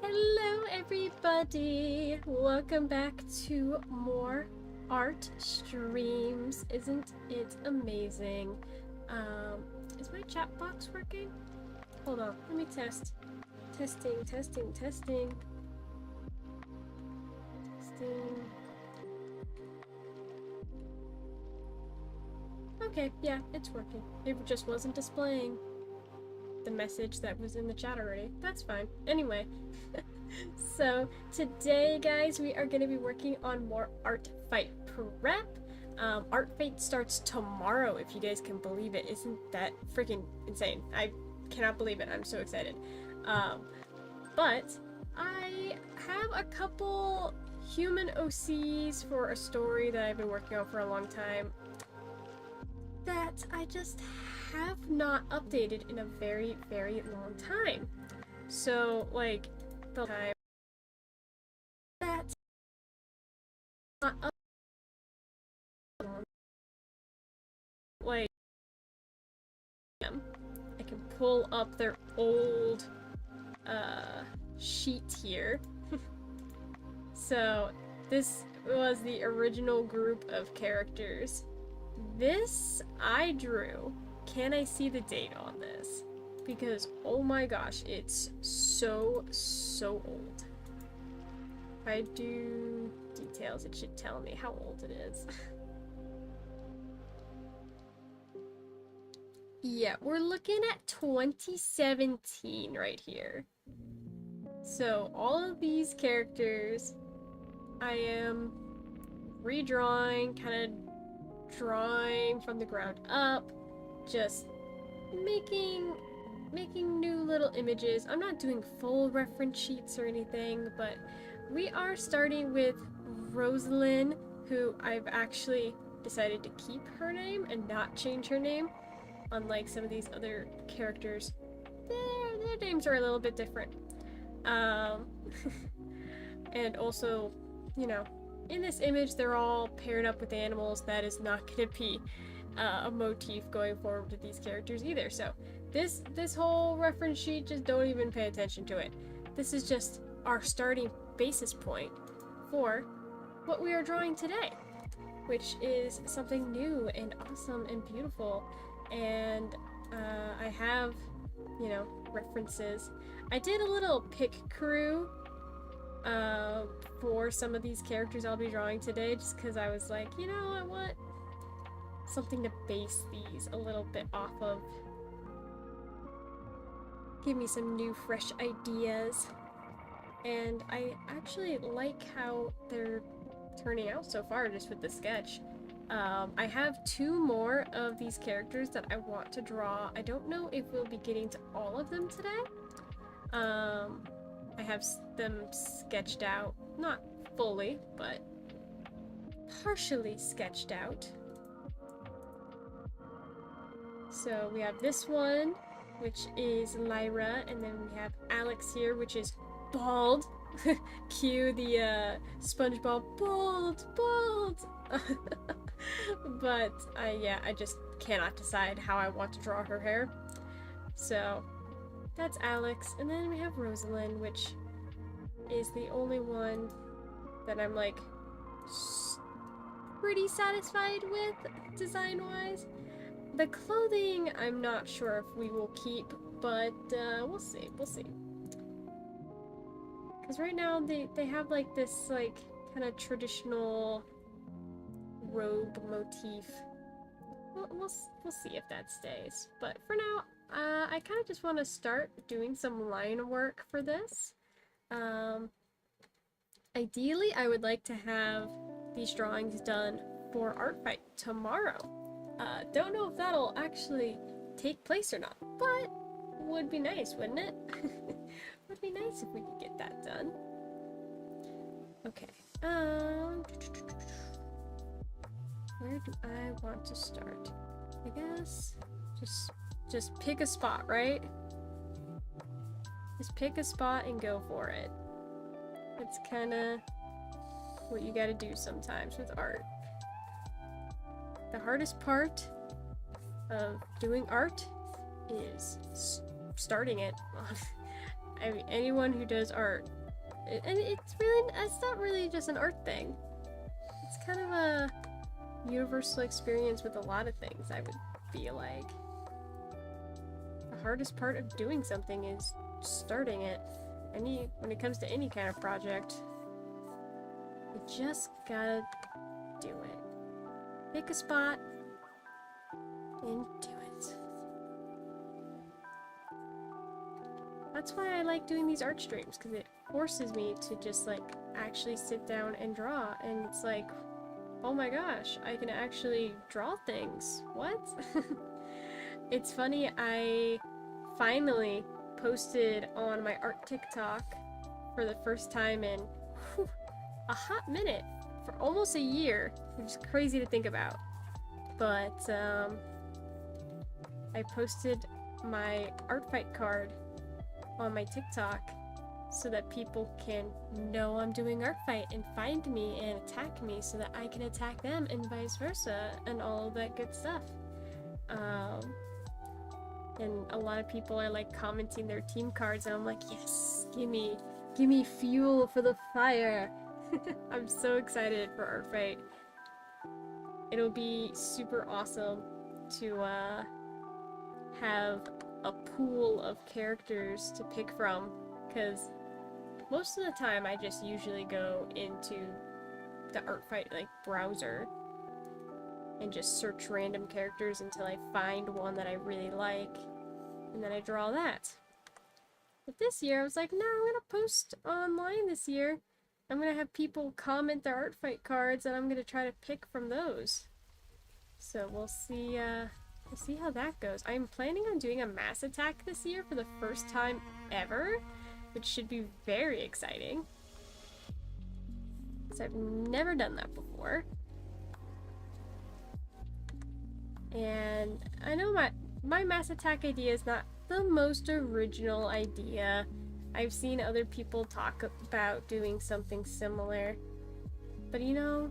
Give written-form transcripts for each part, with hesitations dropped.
Hello everybody! Welcome back to more art streams. Isn't it amazing? Is my chat box working? Hold on, let me test. Testing. Okay, yeah, it's working. It just wasn't displaying the message that was in the chat already. That's fine. Anyway, so today, guys, we are going to be working on more Artfight prep. Artfight starts tomorrow, if you guys can believe it. Isn't that freaking insane? I cannot believe it. I'm so excited. But I have a couple human OCs for a story that I've been working on for a long time that I just have not updated in a very, very long time. So, like, the time that not up, like, I can pull up their old sheet here. So this was the original group of characters. This I drew. Can I see the date on this? Because oh my gosh, it's so old. If I do details, it should tell me how old it is. Yeah, we're looking at 2017 right here. So all of these characters I am redrawing, kind of drawing from the ground up, just making new little images. I'm not doing full reference sheets or anything, but we are starting with Rosalind, who I've actually decided to keep her name and not change her name, unlike some of these other characters. Their names are a little bit different. Um, and also, you know, in this image, they're all paired up with animals. That is not going to be a motif going forward with these characters either. So this whole reference sheet, just don't even pay attention to it. This is just our starting basis point for what we are drawing today, which is something new and awesome and beautiful. And I have, you know, references. I did a little pick crew for some of these characters I'll be drawing today, just because I was like, you know, I want something to base these a little bit off of. Give me some new, fresh ideas. And I actually like how they're turning out so far, just with the sketch. I have 2 more of these characters that I want to draw. I don't know if we'll be getting to all of them today. I have them sketched out, not fully, but partially sketched out. So we have this one, which is Lyra, and then we have Alex here, which is bald. Cue the SpongeBob bald. But yeah, I just cannot decide how I want to draw her hair. So that's Alex, and then we have Rosalind, which is the only one that I'm like pretty satisfied with design-wise. The clothing, I'm not sure if we will keep, but we'll see. Because right now they have like this like kind of traditional robe motif. We'll see if that stays. But for now, I kind of just want to start doing some line work for this. Ideally, I would like to have these drawings done for Artfight tomorrow. Don't know if that'll actually take place or not, but would be nice, wouldn't it? Would be nice if we could get that done. Okay. Where do I want to start? I guess just pick a spot, right? Just pick a spot and go for it. That's kind of what you gotta do sometimes with art. The hardest part of doing art is starting it. I mean, anyone who does art, and it's not really just an art thing. It's kind of a universal experience with a lot of things, I would feel like. The hardest part of doing something is starting it. When it comes to any kind of project, you just gotta do it. Pick a spot and do it. That's why I like doing these art streams, because it forces me to just like actually sit down and draw, and it's like, oh my gosh, I can actually draw things. What? It's funny, I finally posted on my art TikTok for the first time in a hot minute, for almost a year, which is crazy to think about. But I posted my Artfight card on my TikTok so that people can know I'm doing Artfight and find me and attack me so that I can attack them, and vice versa, and all of that good stuff. And a lot of people are like commenting their team cards, and I'm like, yes, give me fuel for the fire. I'm so excited for Artfight. It'll be super awesome to have a pool of characters to pick from, because most of the time I just usually go into the Artfight like browser and just search random characters until I find one that I really like, and then I draw that. But this year I was like, no, I'm gonna post online this year. I'm gonna have people comment their Artfight cards, and I'm gonna try to pick from those. So we'll see how that goes. I'm planning on doing a mass attack this year for the first time ever, which should be very exciting. So I've never done that before. And I know my mass attack idea is not the most original idea. I've seen other people talk about doing something similar. But you know,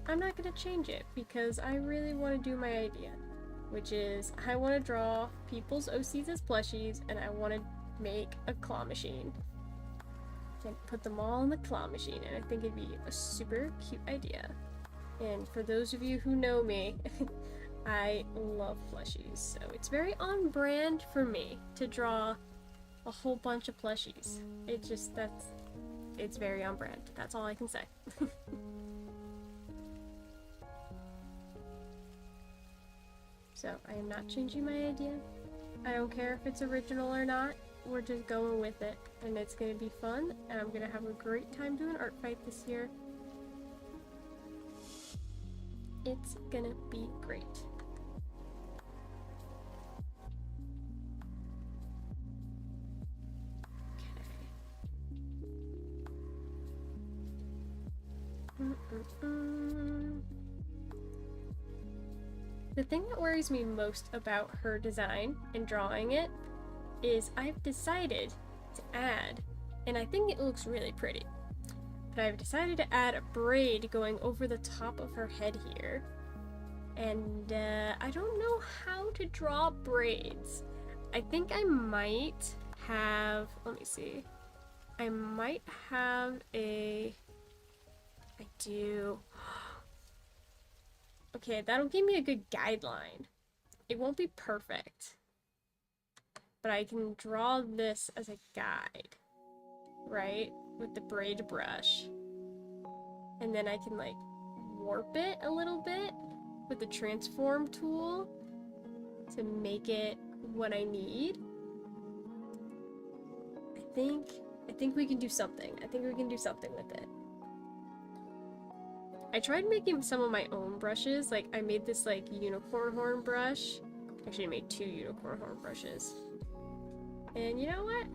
I'm not gonna change it because I really want to do my idea, which is I want to draw people's OCs as plushies, and I want to make a claw machine and put them all in the claw machine, and I think it'd be a super cute idea. And for those of you who know me, I love plushies, so it's very on brand for me to draw a whole bunch of plushies. It's very on brand. That's all I can say. So I am not changing my idea. I don't care if it's original or not. We're just going with it, and it's gonna be fun, and I'm gonna have a great time doing Artfight this year. It's gonna be great. The thing that worries me most about her design and drawing it is I've decided to add, and I think it looks really pretty, but I've decided to add a braid going over the top of her head here. And I don't know how to draw braids. I think I might have, let me see. I might have I do. Okay, that'll give me a good guideline. It won't be perfect, but I can draw this as a guide, right? With the braid brush. And then I can like warp it a little bit with the transform tool to make it what I need. I think we can do something. I think we can do something with it. I tried making some of my own brushes. Like, I made this, like, unicorn horn brush. Actually, I made 2 unicorn horn brushes. And you know what?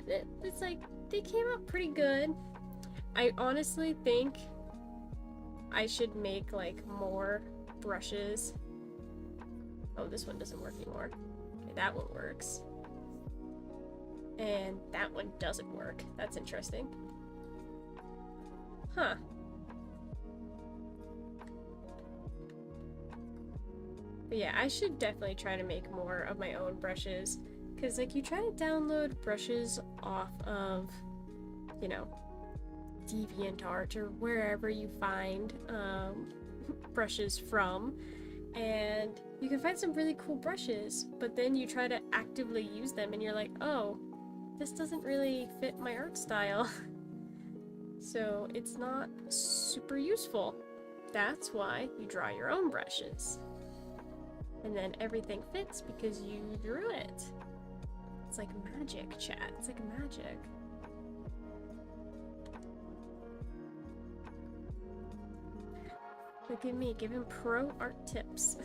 It's like, they came out pretty good. I honestly think I should make, like, more brushes. Oh, this one doesn't work anymore. Okay, that one works. And that one doesn't work. That's interesting. Huh. But yeah, I should definitely try to make more of my own brushes, because like you try to download brushes off of, you know, DeviantArt or wherever you find brushes from, and you can find some really cool brushes, but then you try to actively use them and you're like, oh, this doesn't really fit my art style. So it's not super useful. That's why you draw your own brushes. And then everything fits because you drew it. It's like magic, chat. It's like magic. Look at me giving pro art tips.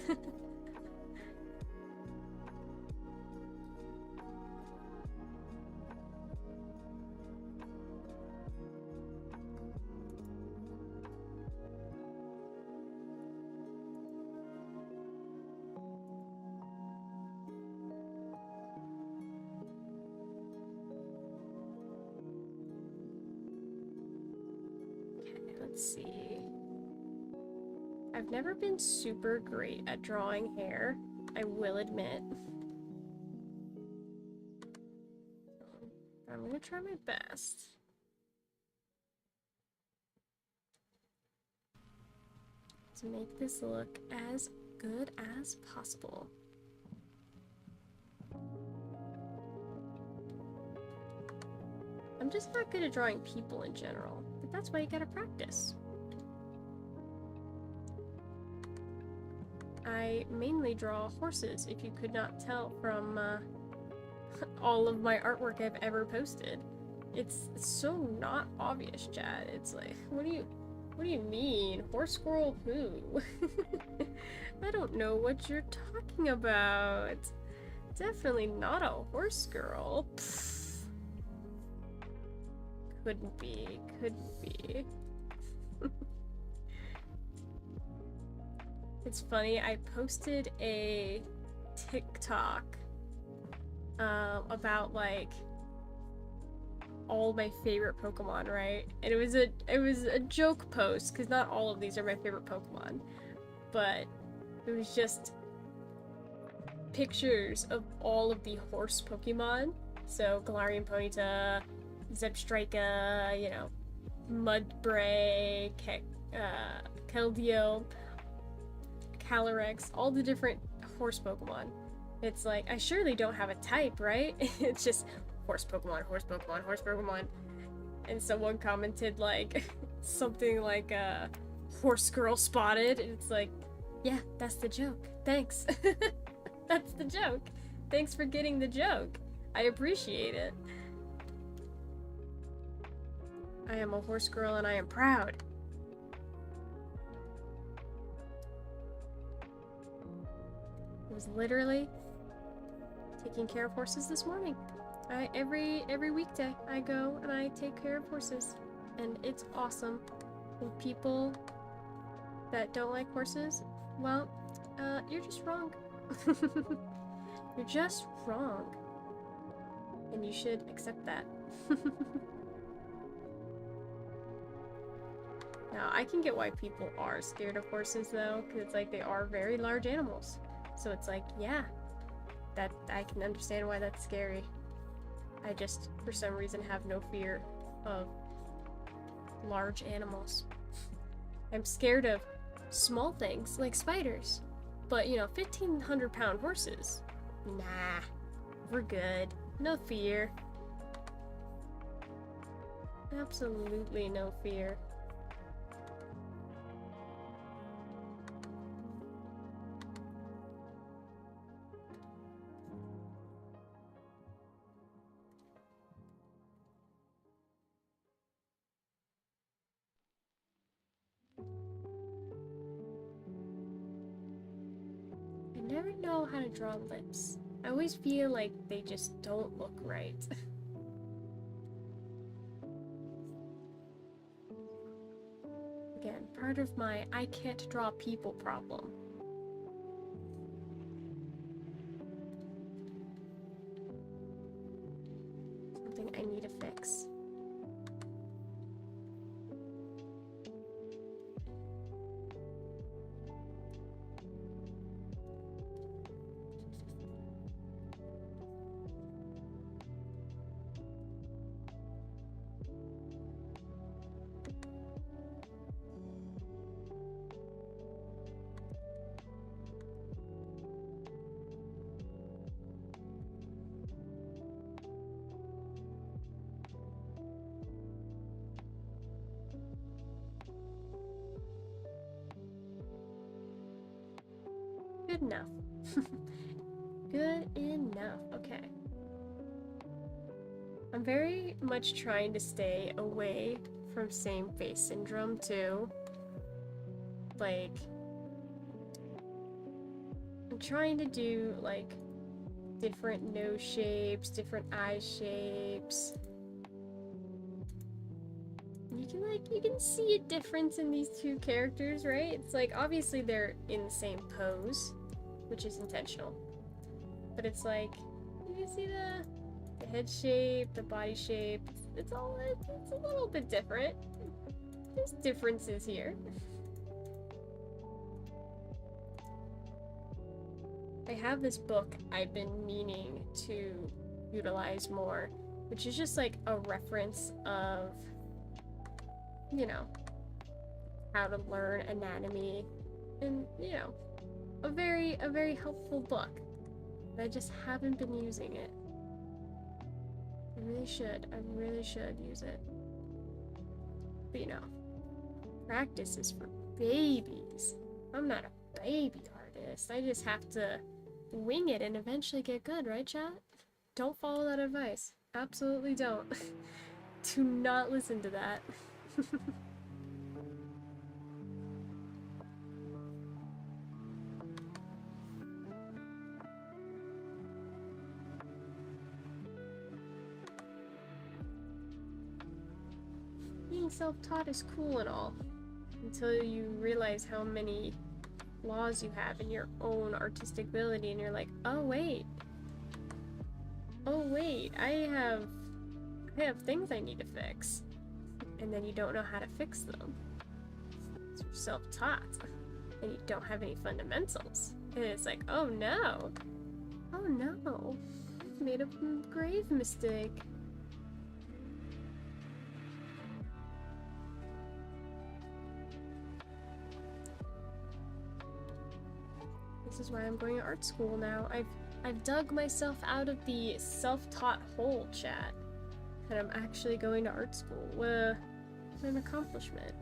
Let's see. I've never been super great at drawing hair, I will admit. I'm gonna try my best. To make this look as good as possible. I'm just not good at drawing people in general, but that's why you gotta practice. I mainly draw horses, if you could not tell from all of my artwork I've ever posted. It's so not obvious, Chad. It's like, what do you mean? Horse squirrel who? I don't know what you're talking about. Definitely not a horse girl. Pfft. Couldn't be. It's funny, I posted a TikTok about like all my favorite Pokemon, right? And it was a joke post because not all of these are my favorite Pokemon, but it was just pictures of all of the horse Pokemon. So Galarian Ponyta, Zebstrika, you know, Mudbray, Keldeo, Calyrex, all the different horse Pokemon. It's like, I surely don't have a type, right? It's just horse Pokemon, horse Pokemon, horse Pokemon. And someone commented like something like horse girl spotted, and it's like, yeah, that's the joke. Thanks. That's the joke. Thanks for getting the joke. I appreciate it. I am a horse girl and I am proud. I was literally taking care of horses this morning. Every weekday I go and I take care of horses, and it's awesome. And people that don't like horses, well, you're just wrong. You're just wrong, and you should accept that. Now, I can get why people are scared of horses though, because it's like they are very large animals. So it's like, yeah, that I can understand why that's scary. I just, for some reason, have no fear of large animals. I'm scared of small things like spiders, but you know, 1,500-pound horses, nah, we're good. No fear. Absolutely no fear. I never know how to draw lips. I always feel like they just don't look right. Again, part of my I can't draw people problem. Something I need to fix. Good enough. Good enough. Okay. I'm very much trying to stay away from same face syndrome too. Like, I'm trying to do like different nose shapes, different eye shapes. You can see a difference in these two characters, right? It's like, obviously they're in the same pose, which is intentional. But it's like, you can see the head shape, the body shape. It's a little bit different. There's differences here. I have this book I've been meaning to utilize more, which is just like a reference of, you know, how to learn anatomy, and you know, a very helpful book. But I just haven't been using it. I really should use it. But you know, practice is for babies. I'm not a baby artist. I just have to wing it and eventually get good, right, chat? Don't follow that advice. Absolutely don't. Do not listen to that. Being self-taught is cool and all, until you realize how many flaws you have in your own artistic ability, and you're like, oh wait, I have things I need to fix, and then you don't know how to fix them. So you're self-taught, and you don't have any fundamentals, and it's like, oh no, I've made a grave mistake. This is why I'm going to art school now. I've dug myself out of the self-taught hole, chat. And I'm actually going to art school. What an accomplishment.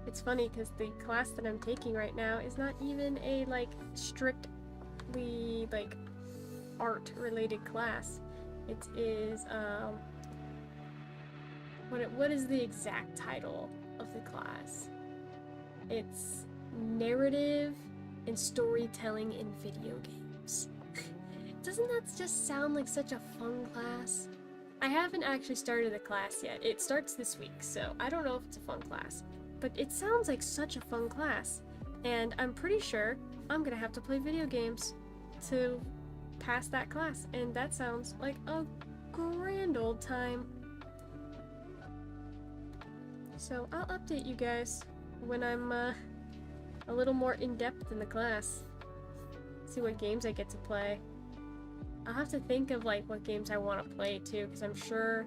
It's funny because the class that I'm taking right now is not even a like strictly like art related class. It is what is the exact title of the class? It's narrative and storytelling in video games. Doesn't that just sound like such a fun class? I haven't actually started the class yet. It starts this week, so I don't know if it's a fun class. But it sounds like such a fun class. And I'm pretty sure I'm gonna have to play video games to pass that class. And that sounds like a grand old time. So I'll update you guys when I'm a little more in-depth in the class. See what games I get to play. I'll have to think of like what games I want to play too, because I'm sure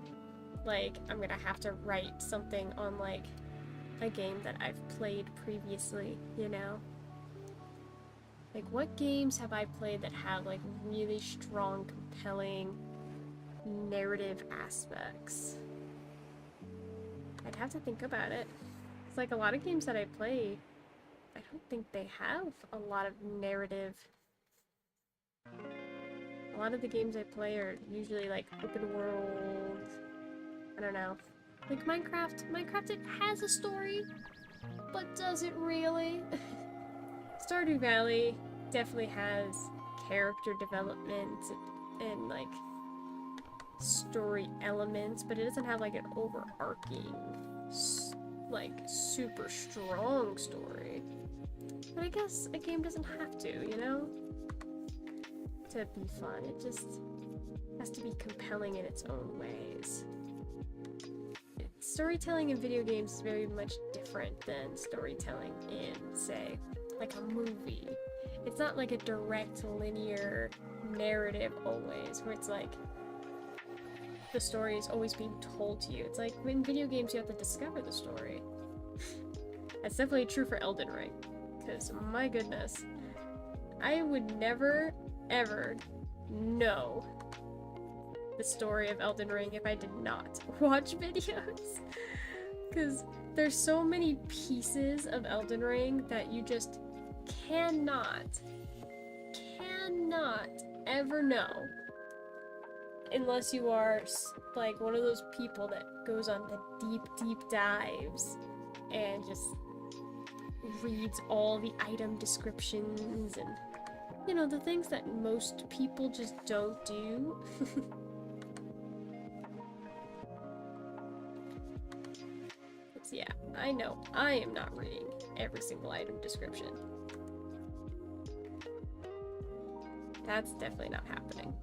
like I'm gonna have to write something on like a game that I've played previously, you know? Like what games have I played that have like really strong, compelling narrative aspects? I'd have to think about it. It's like a lot of games that I play, I don't think they have a lot of narrative. A lot of the games I play are usually like open world. I don't know. Like Minecraft. Minecraft, it has a story, but does it really? Stardew Valley definitely has character development and like story elements, but it doesn't have like an overarching like super strong story. But I guess a game doesn't have to, you know? To be fun. It just has to be compelling in its own ways. Storytelling in video games is very much different than storytelling in, say, like a movie. It's not like a direct linear narrative always, where it's like the story is always being told to you. It's like in video games you have to discover the story. That's definitely true for Elden Ring, because my goodness, I would never ever know the story of Elden Ring if I did not watch videos, because there's so many pieces of Elden Ring that you just cannot ever know unless you are like one of those people that goes on the deep dives and just reads all the item descriptions and, you know, the things that most people just don't do. But yeah, I know I am not reading every single item description. That's definitely not happening.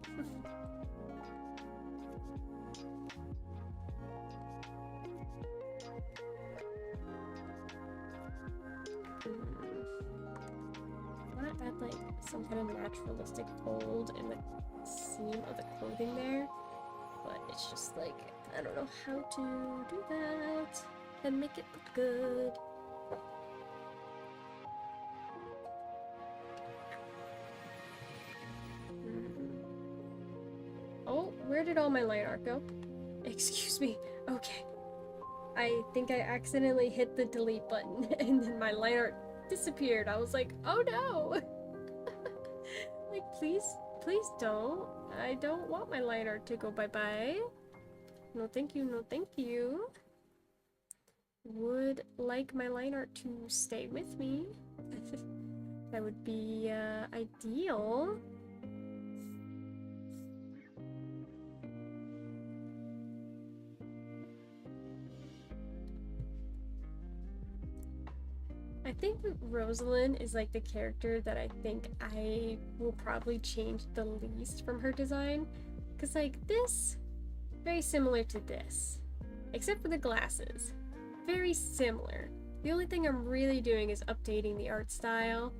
Want to add like some kind of naturalistic fold in the seam of the clothing there, but it's just like I don't know how to do that and make it look good. Oh, where did all my line art go? Excuse me. Okay. I think I accidentally hit the delete button and then my line art disappeared. I was like, oh no! Like, please don't. I don't want my line art to go bye-bye. No thank you, no thank you. Would like my line art to stay with me. That would be ideal. I think Rosalind is like the character that I think I will probably change the least from her design. Because like this, very similar to this. Except for the glasses. Very similar. The only thing I'm really doing is updating the art style.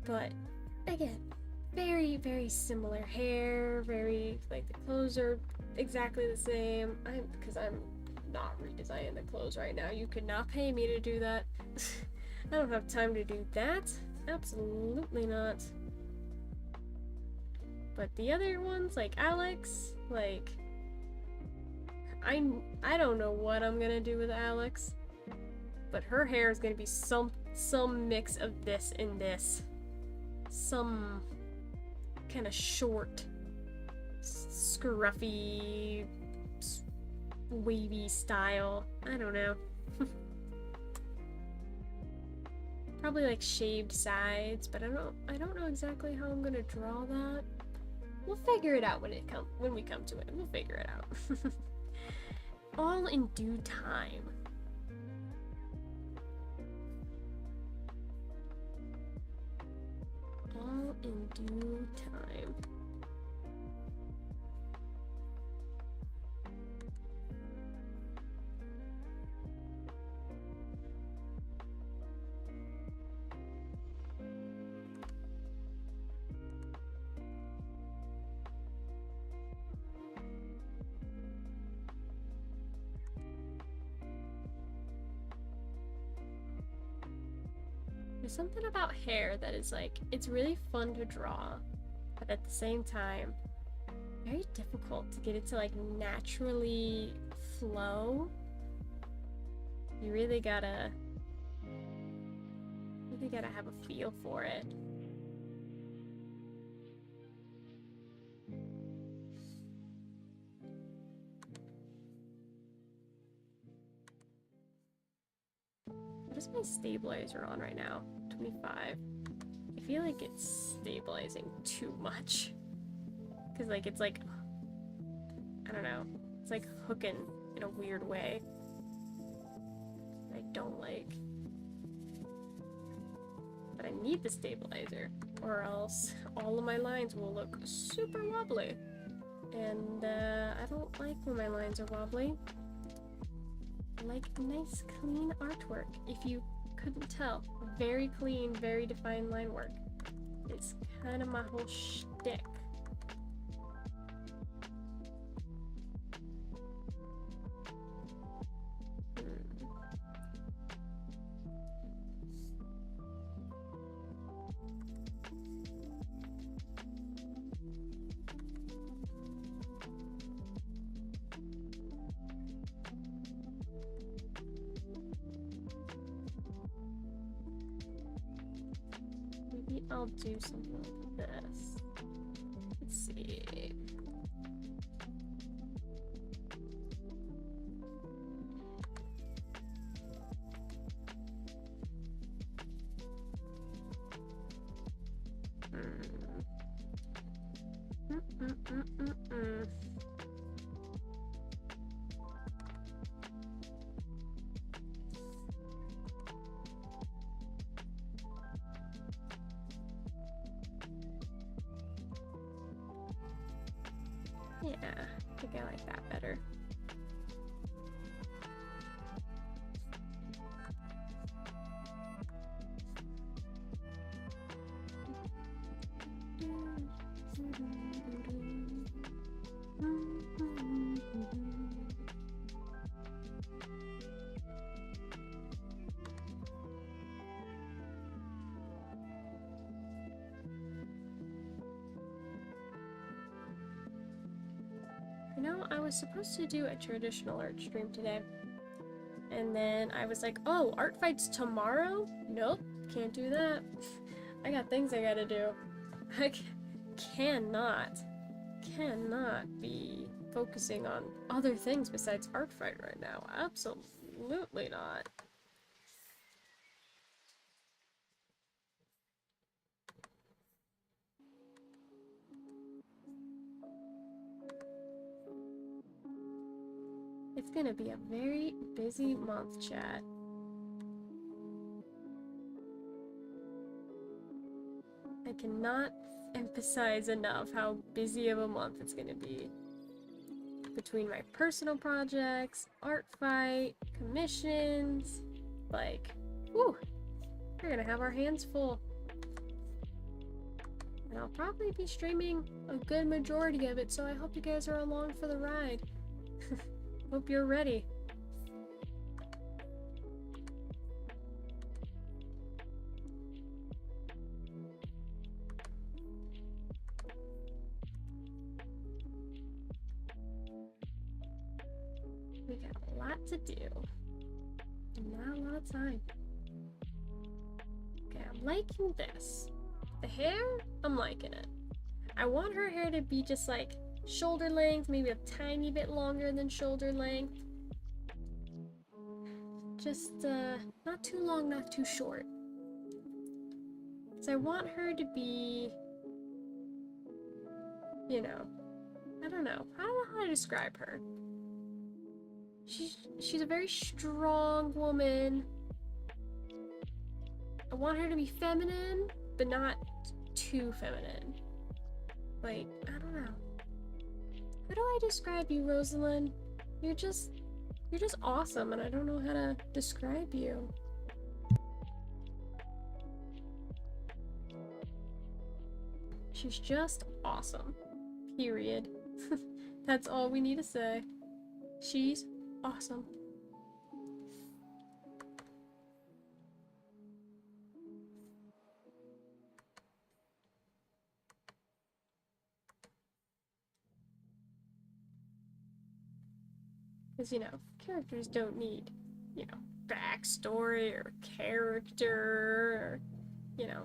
But again, very, very similar hair, very, like the clothes are exactly the same. Because I'm not redesigning the clothes right now. You could not pay me to do that. I don't have time to do that. Absolutely not. But the other ones, like Alex, like I don't know what I'm gonna do with Alex, but her hair is gonna be some mix of this and this, some kind of short, scruffy, wavy style. I don't know. Probably like shaved sides, but I don't know exactly how I'm gonna draw that. We'll figure it out when we come to it. We'll figure it out. All in due time. All in due time. There's something about hair that is like, it's really fun to draw, but at the same time, very difficult to get it to like naturally flow. You really gotta have a feel for it. What is my stabilizer on right now? 25. I feel like it's stabilizing too much. Cause like it's like, I don't know, it's like hooking in a weird way. I don't like. But I need the stabilizer, or else all of my lines will look super wobbly. And I don't like when my lines are wobbly. I like nice, clean artwork. If you couldn't tell, very clean, very defined line work. It's kind of my whole shtick. Maybe I'll do something like this. Let's see. Yeah, I think I like that better. You know, know, I was supposed to do a traditional art stream today. And then I was like, oh, Artfight's tomorrow? Nope, can't do that. I got things I gotta do. I cannot be focusing on other things besides Artfight right now. Absolutely not. It's gonna be a very busy month, chat. I cannot emphasize enough how busy of a month it's gonna be. Between my personal projects, Artfight, commissions, like, whew, we're gonna have our hands full. And I'll probably be streaming a good majority of it, so I hope you guys are along for the ride. Hope you're ready. We got a lot to do. Not a lot of time. Okay, I'm liking this. The hair, I'm liking it. I want her hair to be just like shoulder length, maybe a tiny bit longer than shoulder length. Just not too long, not too short. So I want her to be, you know, I don't know how to describe her. She's a very strong woman. I want her to be feminine, but not too feminine. Like, I don't know. How do I describe you, Rosalind? You're just awesome, and I don't know how to describe you. She's just awesome. Period. That's all we need to say. She's awesome. Because, you know, characters don't need, you know, backstory or character or, you know,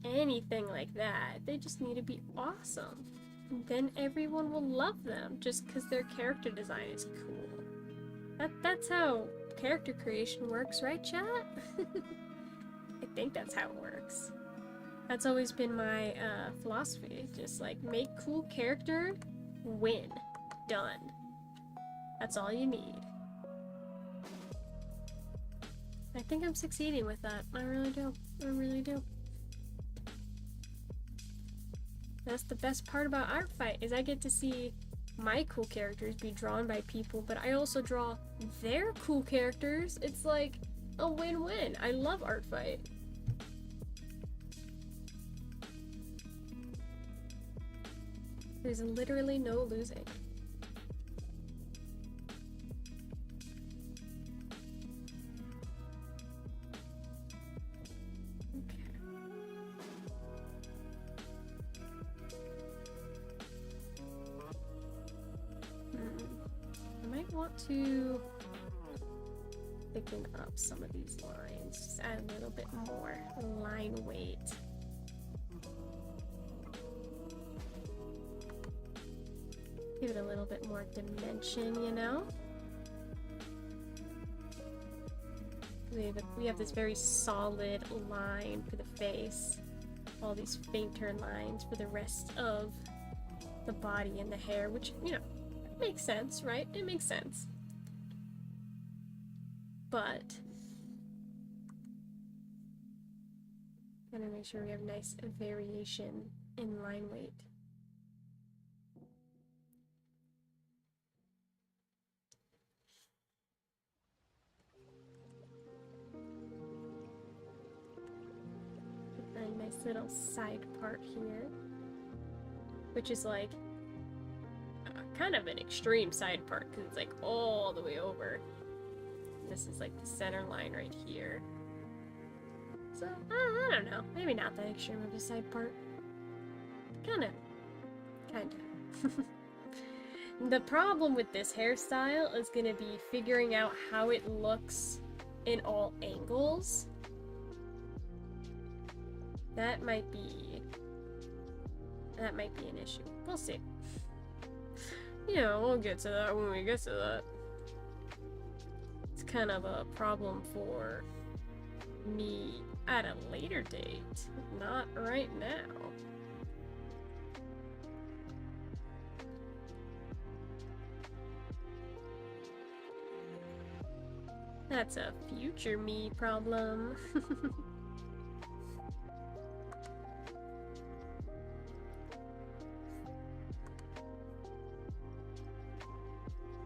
anything like that. They just need to be awesome. And then everyone will love them just because their character design is cool. That's how character creation works, right, chat? I think that's how it works. That's always been my philosophy. Just like make cool character, win, done. That's all you need. I think I'm succeeding with that. I really do. I really do. That's the best part about Artfight, is I get to see my cool characters be drawn by people, but I also draw their cool characters. It's like a win-win. I love Artfight. There's literally no losing. To thicken up some of these lines, just add a little bit more line weight. Give it a little bit more dimension, you know? We have this very solid line for the face, all these fainter lines for the rest of the body and the hair, which, you know, makes sense, right? It makes sense. But gotta make sure we have nice variation in line weight. A nice little side part here, which is like kind of an extreme side part because it's like all the way over. This is like the center line right here. So, I don't know. Maybe not that extreme of a side part. Kinda. The problem with this hairstyle is gonna be figuring out how it looks in all angles. That might be an issue. We'll see. You know, we'll get to that when we get to that. It's kind of a problem for me at a later date, not right now. That's a future me problem.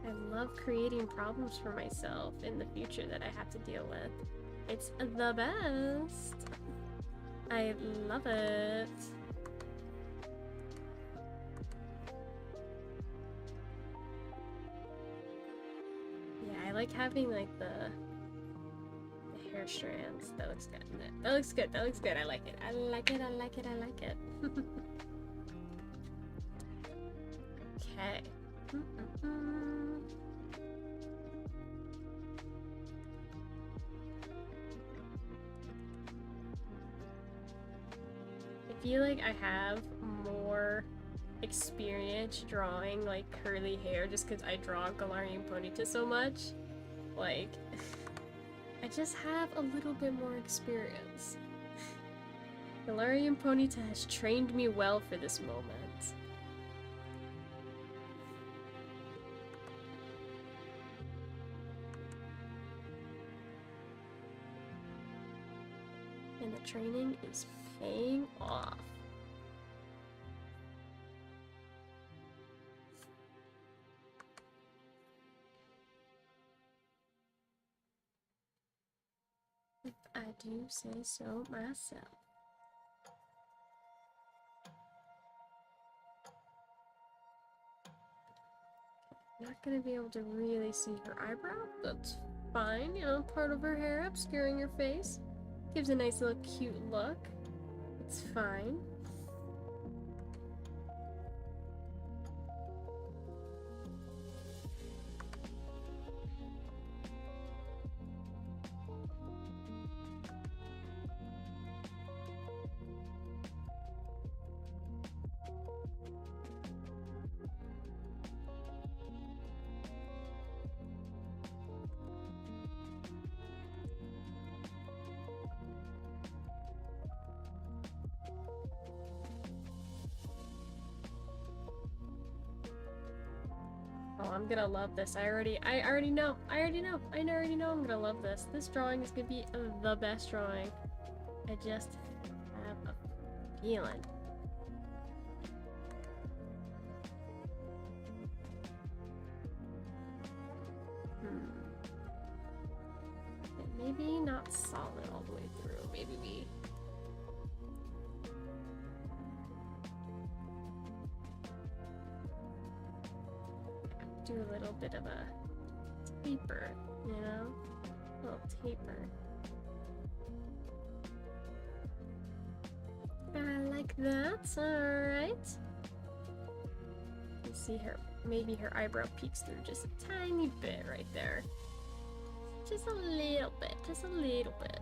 I love creating problems for myself in the future that I have to deal with. It's the best. I love it. Yeah, I like having like the hair strands. That looks good. That looks good. That looks good. I like it. I like it. I like it. I like it. Okay. I feel like I have more experience drawing like curly hair just because I draw Galarian Ponyta so much. Like, I just have a little bit more experience. Galarian Ponyta has trained me well for this moment. And the training is paying off. If I do say so myself. Not gonna be able to really see her eyebrow. That's fine, you know, part of her hair obscuring her face. Gives a nice little cute look. It's fine. Oh, I'm gonna love this. I already know I'm gonna love this. This drawing is gonna be the best drawing. I just have a feeling. Maybe not solid all the way through. Maybe we... do a little bit of a taper, you know? A little taper. I like that, alright. You see her, maybe her eyebrow peeks through just a tiny bit right there. Just a little bit, just a little bit.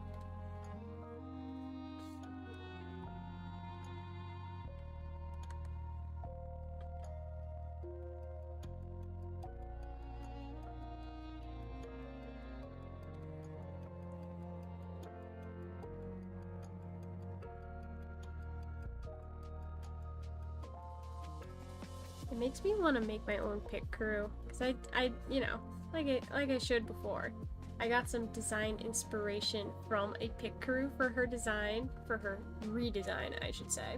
It makes me want to make my own pick crew, because I, you know, like I showed before, I got some design inspiration from a pick crew for her design, for her redesign, I should say.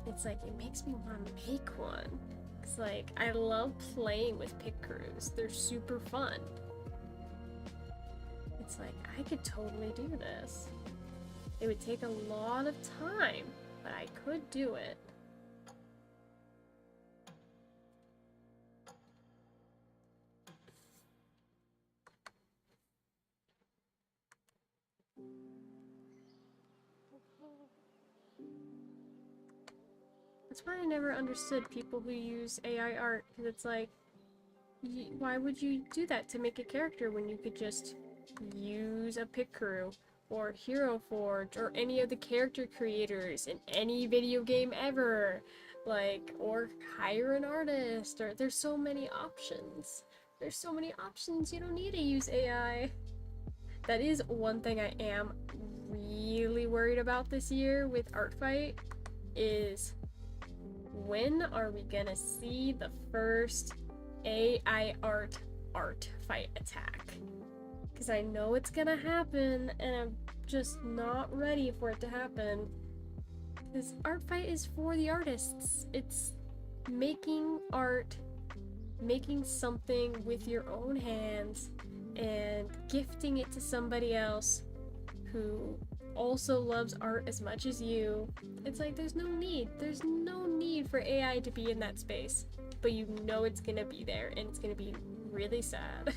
It's like, it makes me want to make one. It's like, I love playing with pick crews. They're super fun. It's like, I could totally do this. It would take a lot of time, but I could do it. That's why I never understood people who use AI art, because it's like, why would you do that to make a character when you could just use a Pit Crew or Hero Forge or any of the character creators in any video game ever, like, or hire an artist, or there's so many options. There's so many options, you don't need to use AI. That is one thing I am really worried about this year with Artfight, is when are we gonna see the first AI art fight attack? Because I know it's gonna happen, and I'm just not ready for it to happen. Because Artfight is for the artists. It's making art, making something with your own hands, and gifting it to somebody else who also loves art as much as you. It's like, there's no need for AI to be in that space, but you know it's gonna be there, and it's gonna be really sad.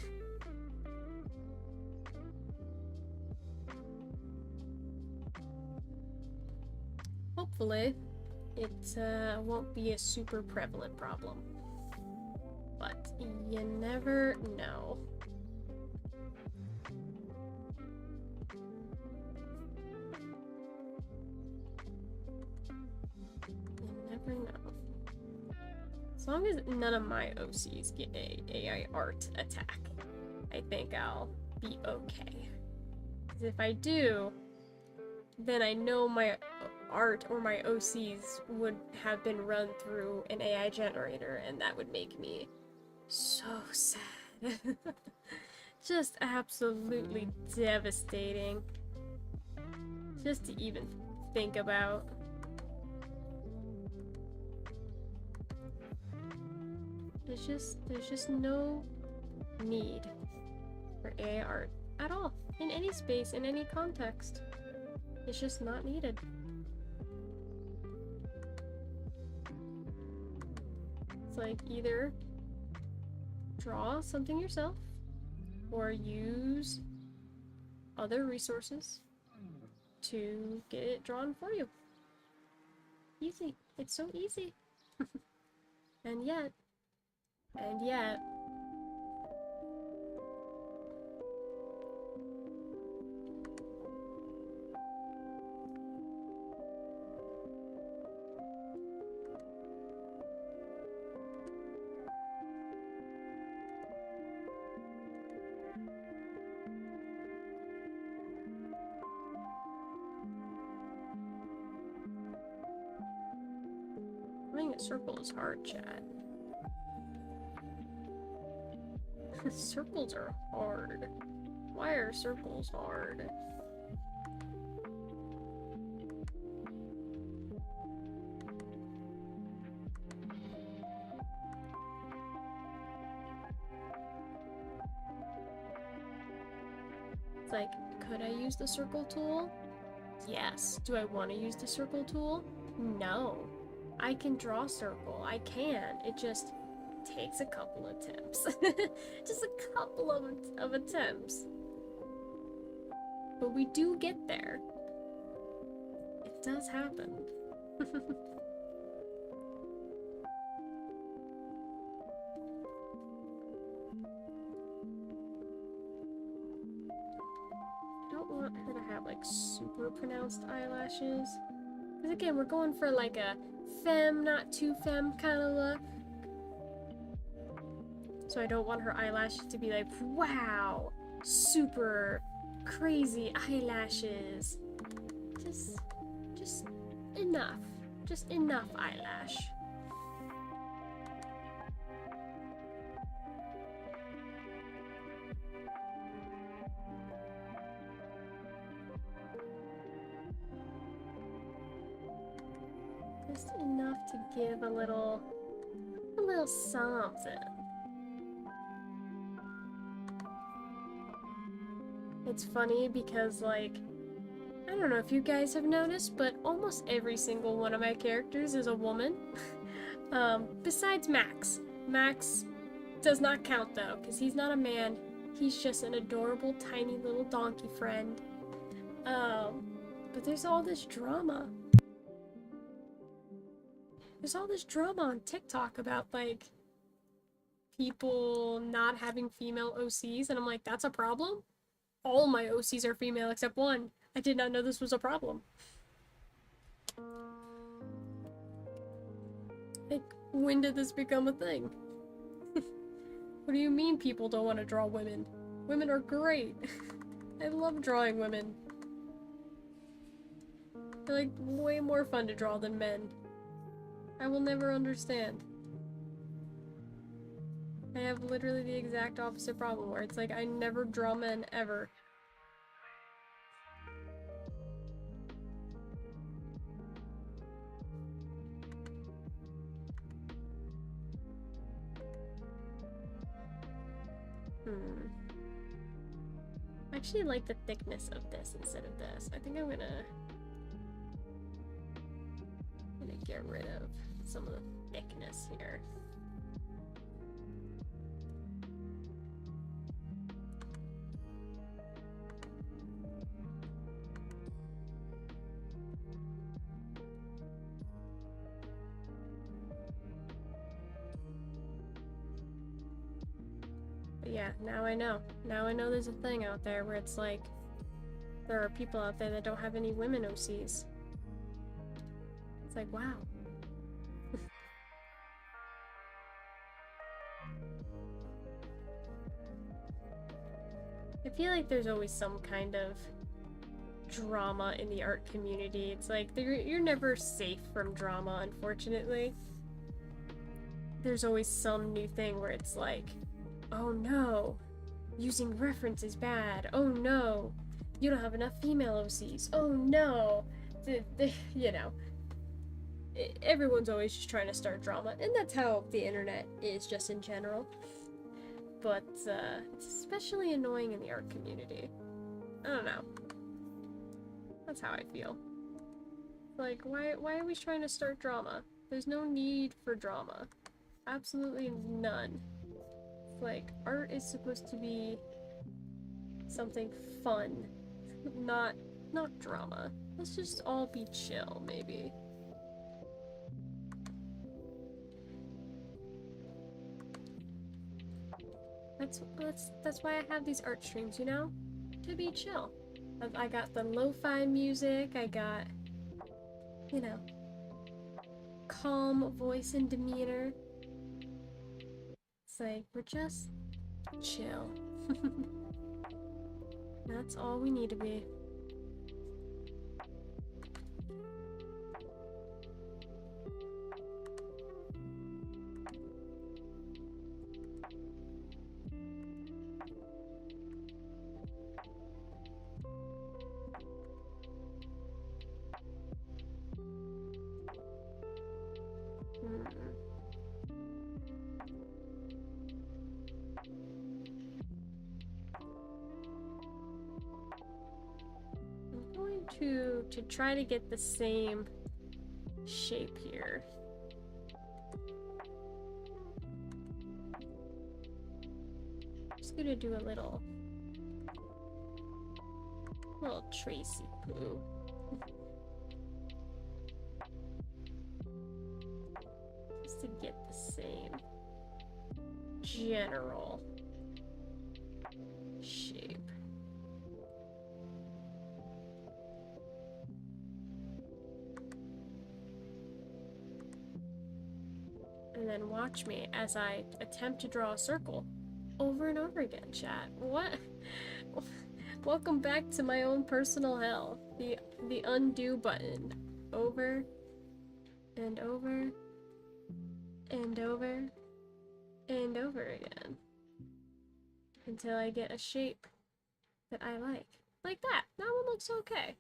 Hopefully it won't be a super prevalent problem, but you never know. Know. As long as none of my OCs get a AI art attack, I think I'll be okay. Because if I do, then I know my art or my OCs would have been run through an AI generator, and that would make me so sad. Just absolutely devastating. Just to even think about. There's just no need for AI art at all, in any space, in any context. It's just not needed. It's like, either draw something yourself or use other resources to get it drawn for you. Easy. It's so easy. And yet, running a circle is hard, chat. Circles are hard. Why are circles hard? It's like, could I use the circle tool? Yes. Do I want to use the circle tool? No. I can draw circle. I can. It just takes a couple attempts. Just a couple of attempts. But we do get there. It does happen. I don't want her to have like super pronounced eyelashes. Because again, we're going for like a femme, not too femme kind of look. So I don't want her eyelashes to be like, wow, super crazy eyelashes. Just enough. Just enough eyelash. Just enough to give a little something. It's funny because, like, I don't know if you guys have noticed, but almost every single one of my characters is a woman. Besides Max. Max does not count, though, because he's not a man. He's just an adorable, tiny little donkey friend. But there's all this drama. There's all this drama on TikTok about, like, people not having female OCs, and I'm like, that's a problem? All my OCs are female except one. I did not know this was a problem. Like, when did this become a thing? What do you mean people don't want to draw women? Women are great. I love drawing women. They're like way more fun to draw than men. I will never understand. I have literally the exact opposite problem where it's like I never draw men ever. I actually like the thickness of this instead of this. I think I'm gonna get rid of some of the thickness here. But yeah, now I know. Now I know there's a thing out there where it's like there are people out there that don't have any women OCs. It's like, wow. I feel like there's always some kind of drama in the art community. It's like you're never safe from drama, unfortunately. There's always some new thing where it's like, oh no, using reference is bad. Oh no, you don't have enough female OCs. Oh no, you know. Everyone's always just trying to start drama, and that's how the internet is just in general. But it's especially annoying in the art community. I don't know. That's how I feel. Like, why are we trying to start drama? There's no need for drama. Absolutely none. Like, art is supposed to be something fun, not drama. Let's just all be chill, maybe. That's why I have these art streams, you know? To be chill. I got the lo-fi music, I got, you know, calm voice and demeanor. It's like, we're just chill. That's all we need to be. To try to get the same shape here. Just gonna do a little Tracy poo. Just to get the same general shape. And then watch me as I attempt to draw a circle over and over again, chat. What? Welcome back to my own personal hell. The undo button. Over and over and over and over again. Until I get a shape that I like. Like that. That one looks okay.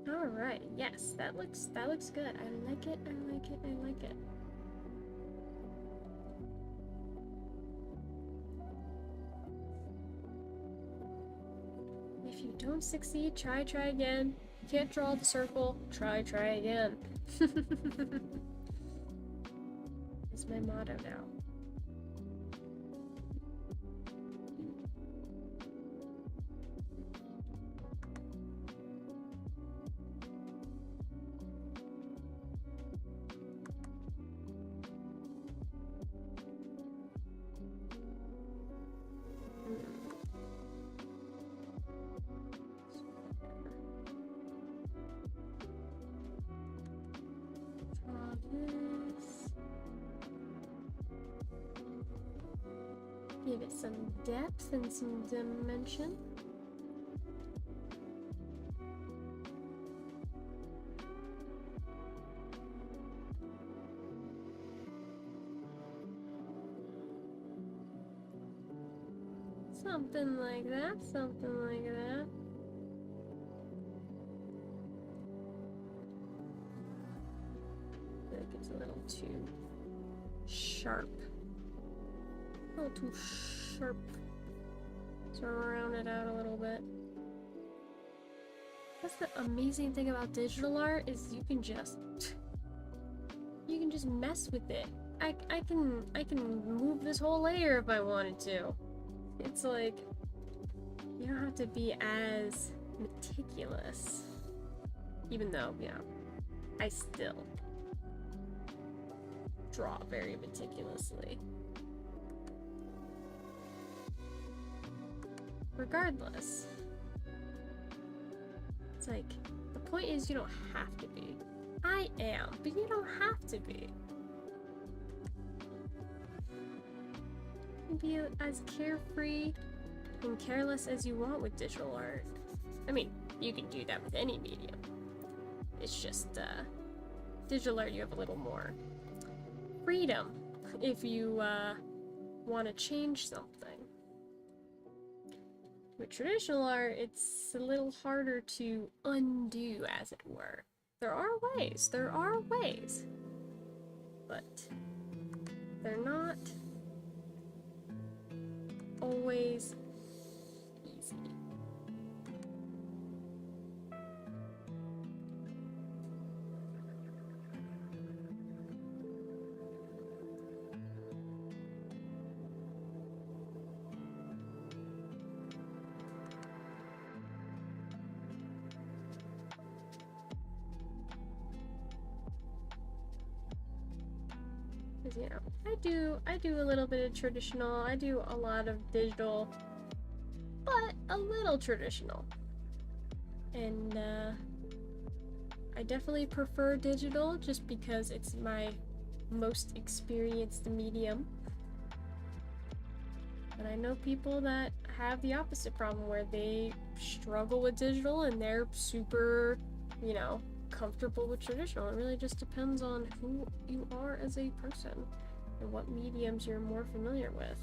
Alright, yes, that looks good. I like it, I like it, I like it. If you don't succeed, try again. Can't draw the circle, try again. It's my motto now. Give it some depth and some dimension. Something like that, something like that. I think it's a little too sharp. A little too sharp. So round it out a little bit. That's the amazing thing about digital art is you can just mess with it. I can move this whole layer if I wanted to. It's like you don't have to be as meticulous. Even though, you know, I still draw very meticulously. Regardless, it's like, the point is you don't have to be. I am, but you don't have to be. You can be as carefree and careless as you want with digital art. I mean, you can do that with any medium. It's just, digital art you have a little more freedom if you, want to change something. With traditional art, it's a little harder to undo, as it were. There are ways, but they're not always easy. You know, I do a little bit of traditional, I do a lot of digital, but a little traditional. And I definitely prefer digital just because it's my most experienced medium. But I know people that have the opposite problem where they struggle with digital and they're super, you know, comfortable with traditional. It really just depends on who you are as a person and what mediums you're more familiar with.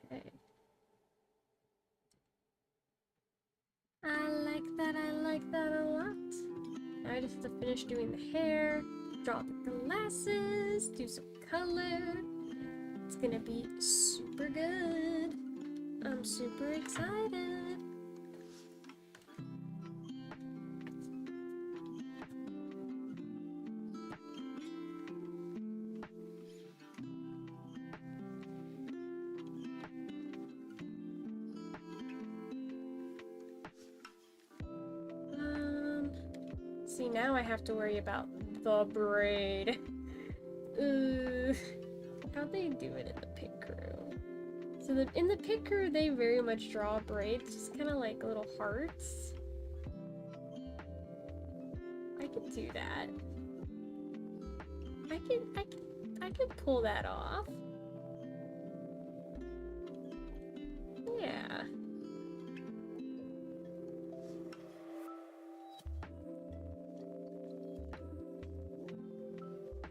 Okay. I like that a lot. Now I just have to finish doing the hair, draw the glasses, do some color. It's gonna be super good. I'm super excited. See, now I have to worry about the braid. How'd they do it in the pit crew? So in the pit crew, they very much draw braids, just kind of like little hearts. I could do that. I can pull that off. Yeah.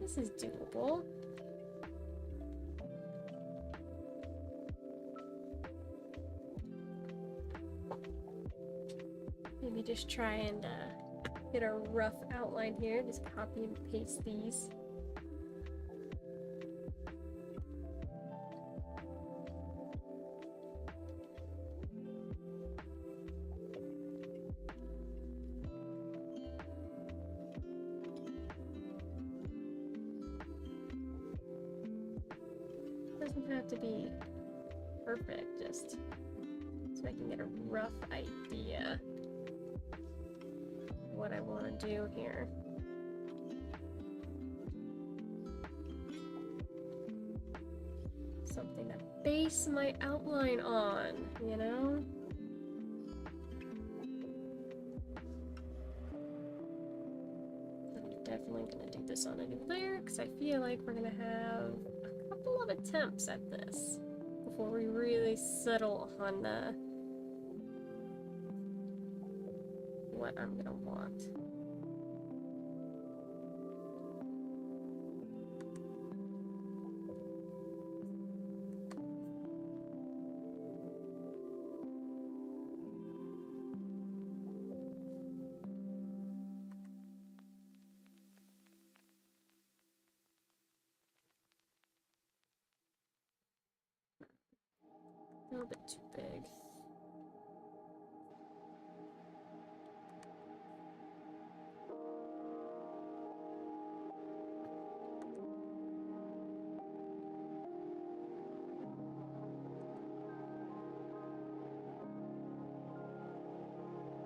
This is doable. Maybe just try and get a rough outline here. Just copy and paste these. Doesn't have to be perfect, just so I can get a rough idea of what I want to do here. Something to base my outline on, you know? I'm definitely gonna do this on a new layer because I feel like we're gonna have a couple of attempts at this before we really settle on what I'm gonna want. A little bit too big.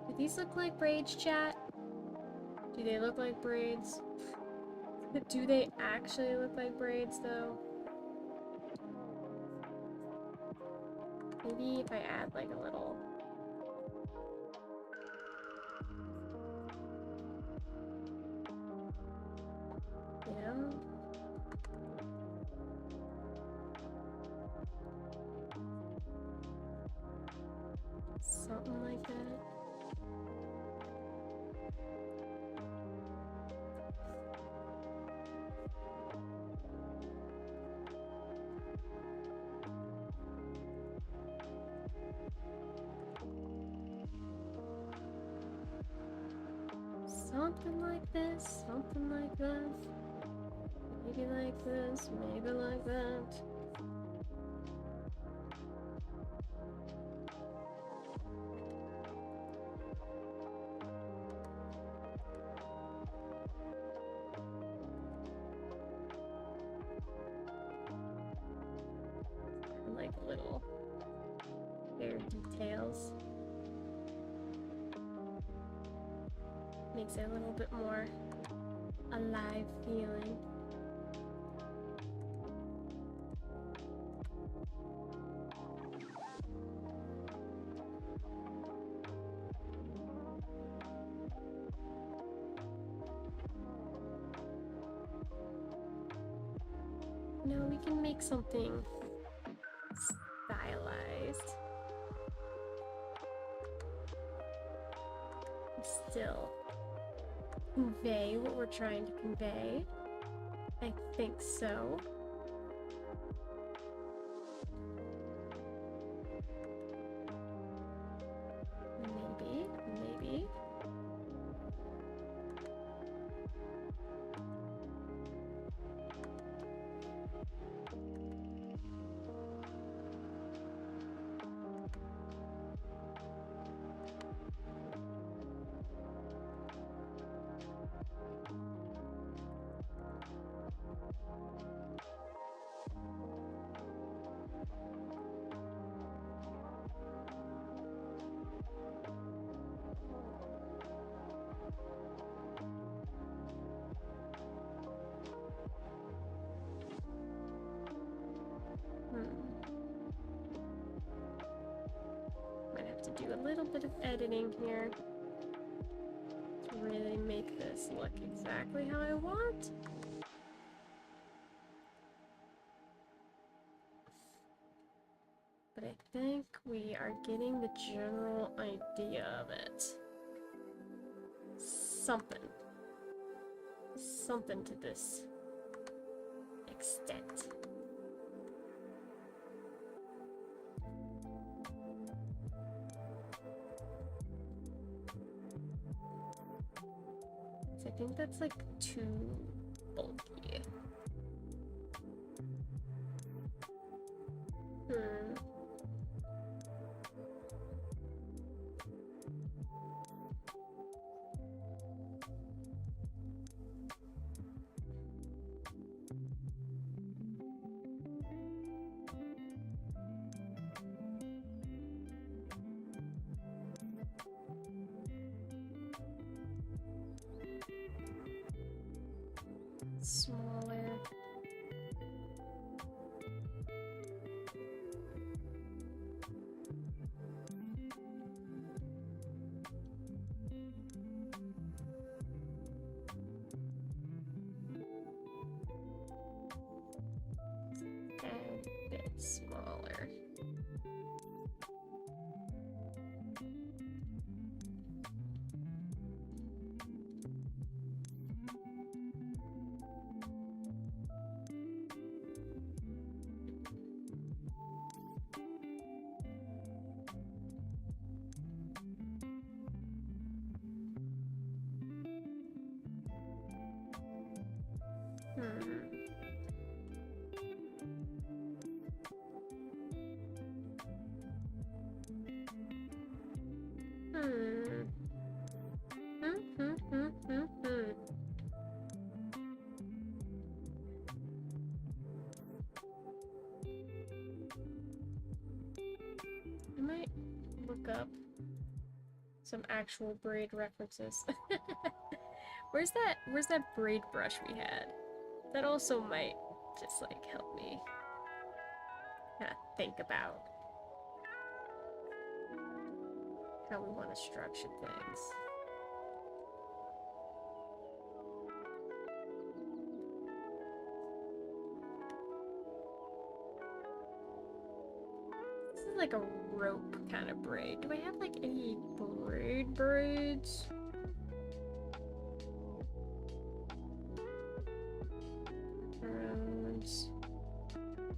Do these look like braids, chat? Do they look like braids? Do they actually look like braids, though? Maybe if I add like a little... You know? Something like that. Something like this, something like that. Maybe like this, maybe like that. I like little hair details. Makes it a little bit more alive feeling. No, we can make something stylized. Still convey what we're trying to convey. I think so. Maybe, maybe. Might have to do a little bit of editing here to really make this look exactly how I want. But I think we are getting the general idea of it. Something to this extent. So I think that's like too bulky. Smaller. And a bit smaller. I might look up some actual braid references. Where's that braid brush we had? That also might just like help me kind of think about how we want to structure things. This is like a rope kind of braid. Do I have like any braids?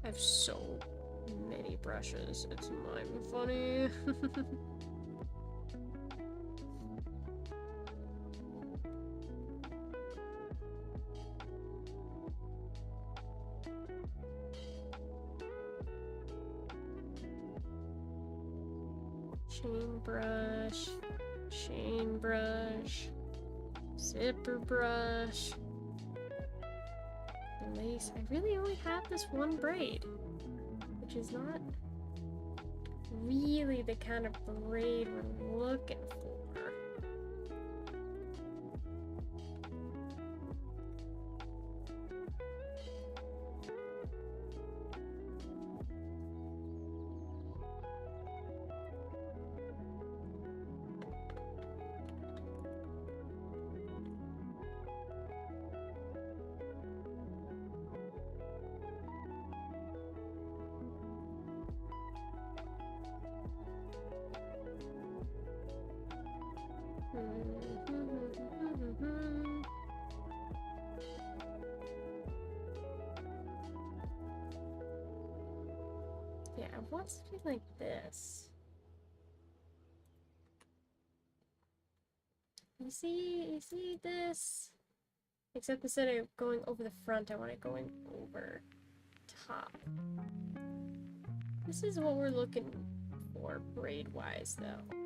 I have so many brushes, it's not even funny. Chain brush, zipper brush, lace. I really only have this one braid, which is not really the kind of braid we're looking for. Yeah, I want something like this. You see this? Except instead of going over the front, I want it going over top. This is what we're looking for braid-wise, though.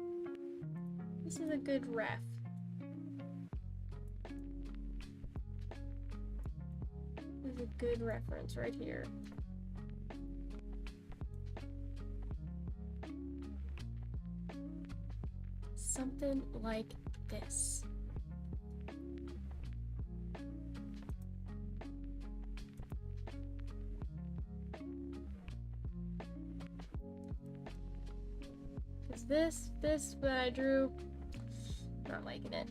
This is a good ref. This is a good reference right here. Something like this. Is this that I drew? Not liking it.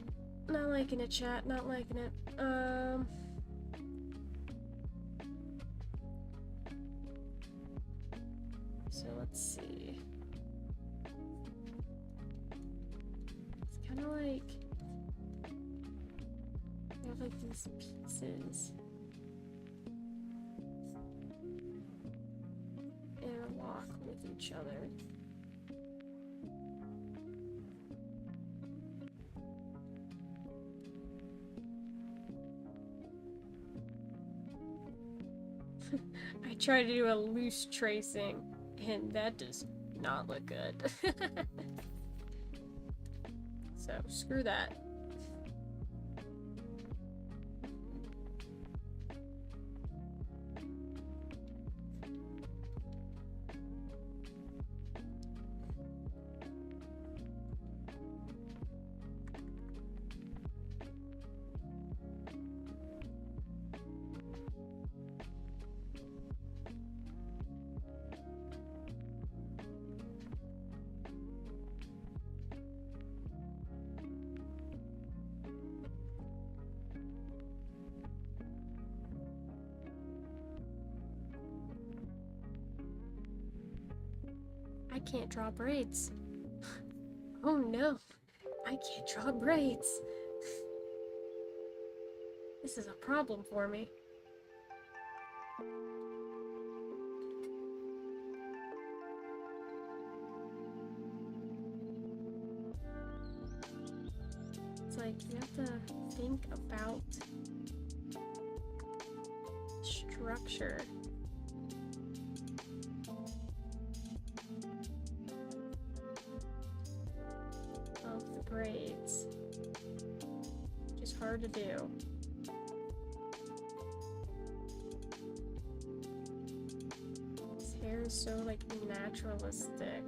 Not liking it, chat. Not liking it. So let's see. It's kind of like I have like these pieces. each other. I try to do a loose tracing, and that does not look good. So, screw that. I can't draw braids. Oh no, I can't draw braids. This is a problem for me. It's like you have to think about structure. Of the braids. Which is hard to do. His hair is so like naturalistic.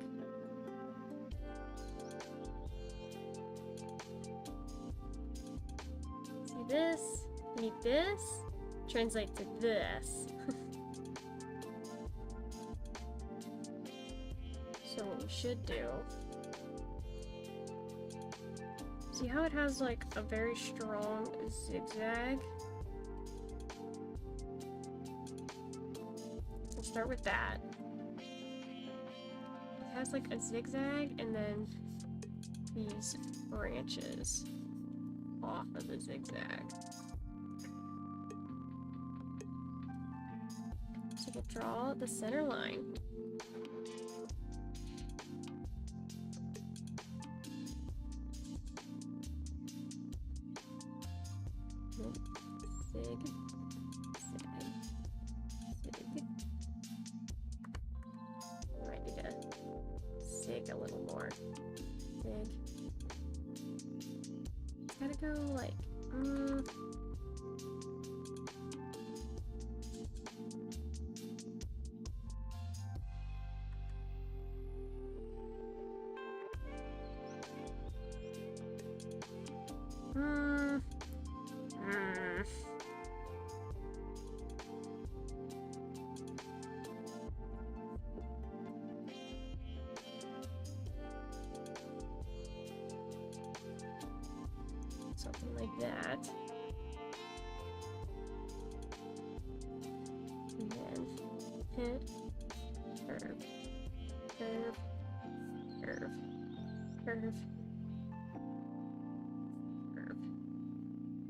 See this? You need this? Translate to this. So what we should do. See how it has like a very strong zigzag? We'll start with that. It has like a zigzag and then these branches off of the zigzag. So we'll draw the center line. Zig, zig, zig. Might need to zig a little more. Zig. It's gotta go like, something like that. And then hit, curve, curve, curve, curve, curve,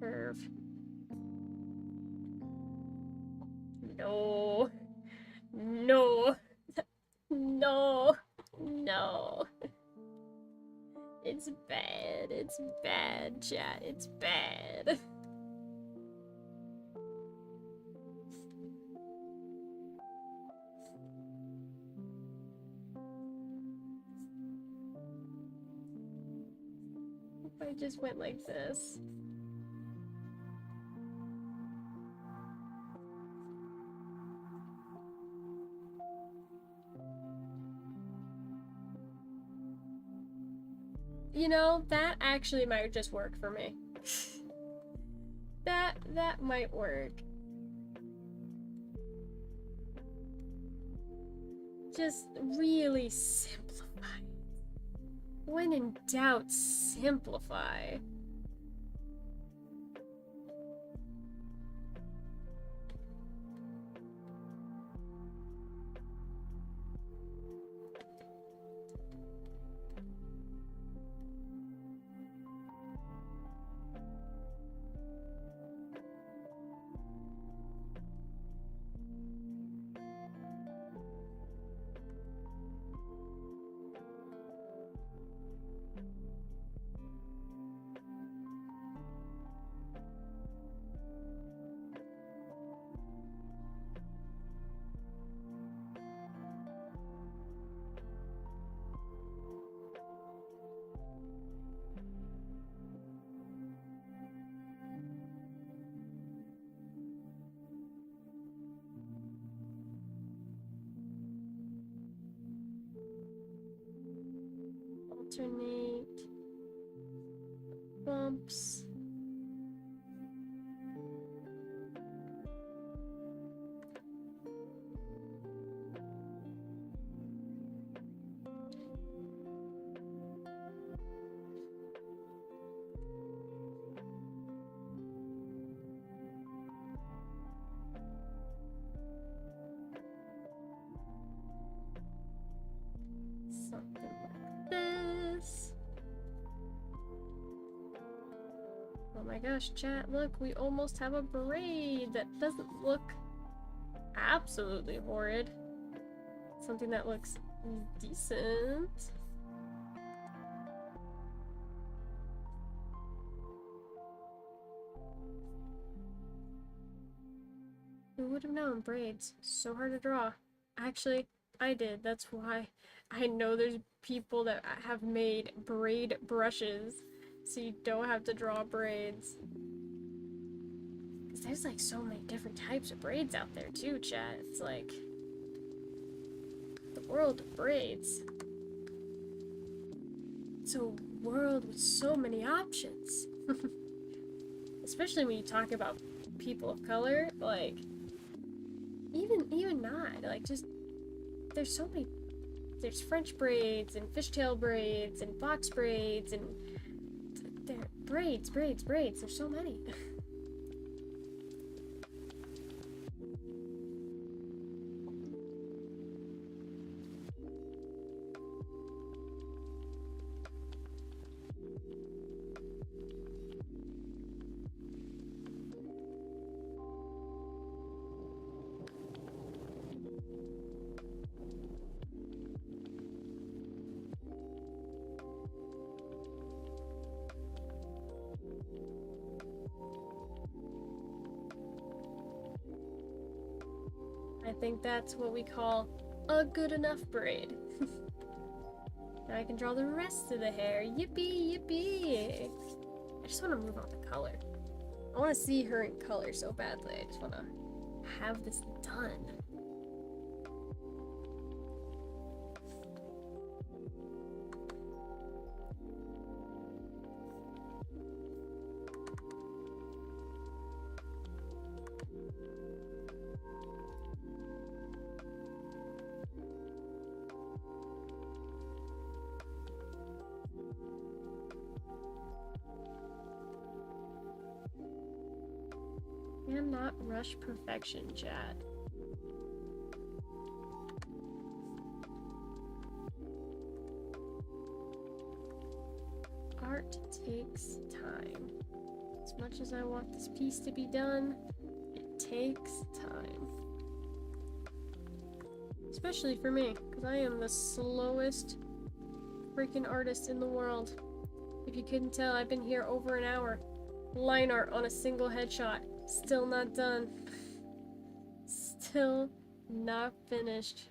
curve. No, no, no, no. It's bad, chat, it's bad. If I just went like this. You know, that actually might just work for me. That might work. Just really simplify. When in doubt, simplify. alternate bumps. Something like this. Oh my gosh, chat, look, we almost have a braid that doesn't look absolutely horrid. Something that looks decent. Who would have known? Braids. So hard to draw. Actually, I did. That's why I know there's people that have made braid brushes so you don't have to draw braids. Because there's like so many different types of braids out there too, chat. It's like the world of braids. It's a world with so many options. Especially when you talk about people of color, like even not, like, just there's so many. There's French braids and fishtail braids and box braids and braids. There's so many. I think that's what we call a good enough braid. Now I can draw the rest of the hair. Yippee, yippee! I just want to move on to color. I want to see her in color so badly. I just want to have this done. And not rush perfection, chat. Art takes time. As much as I want this piece to be done, it takes time. Especially for me, because I am the slowest freaking artist in the world. If you couldn't tell, I've been here over an hour. Line art on a single headshot. Still not done. Still not finished.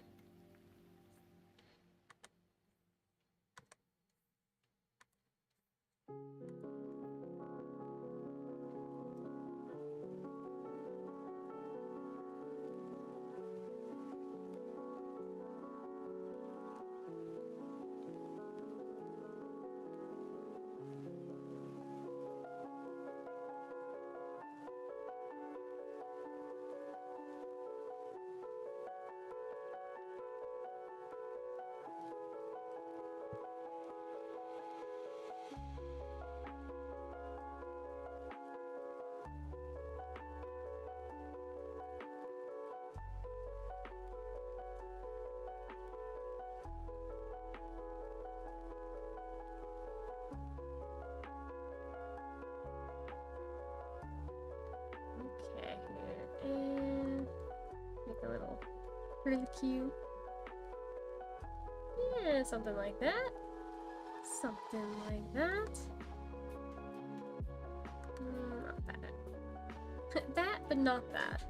Okay, and make a little pretty cute. Yeah, something like that. Something like that. Not that. That, but not that.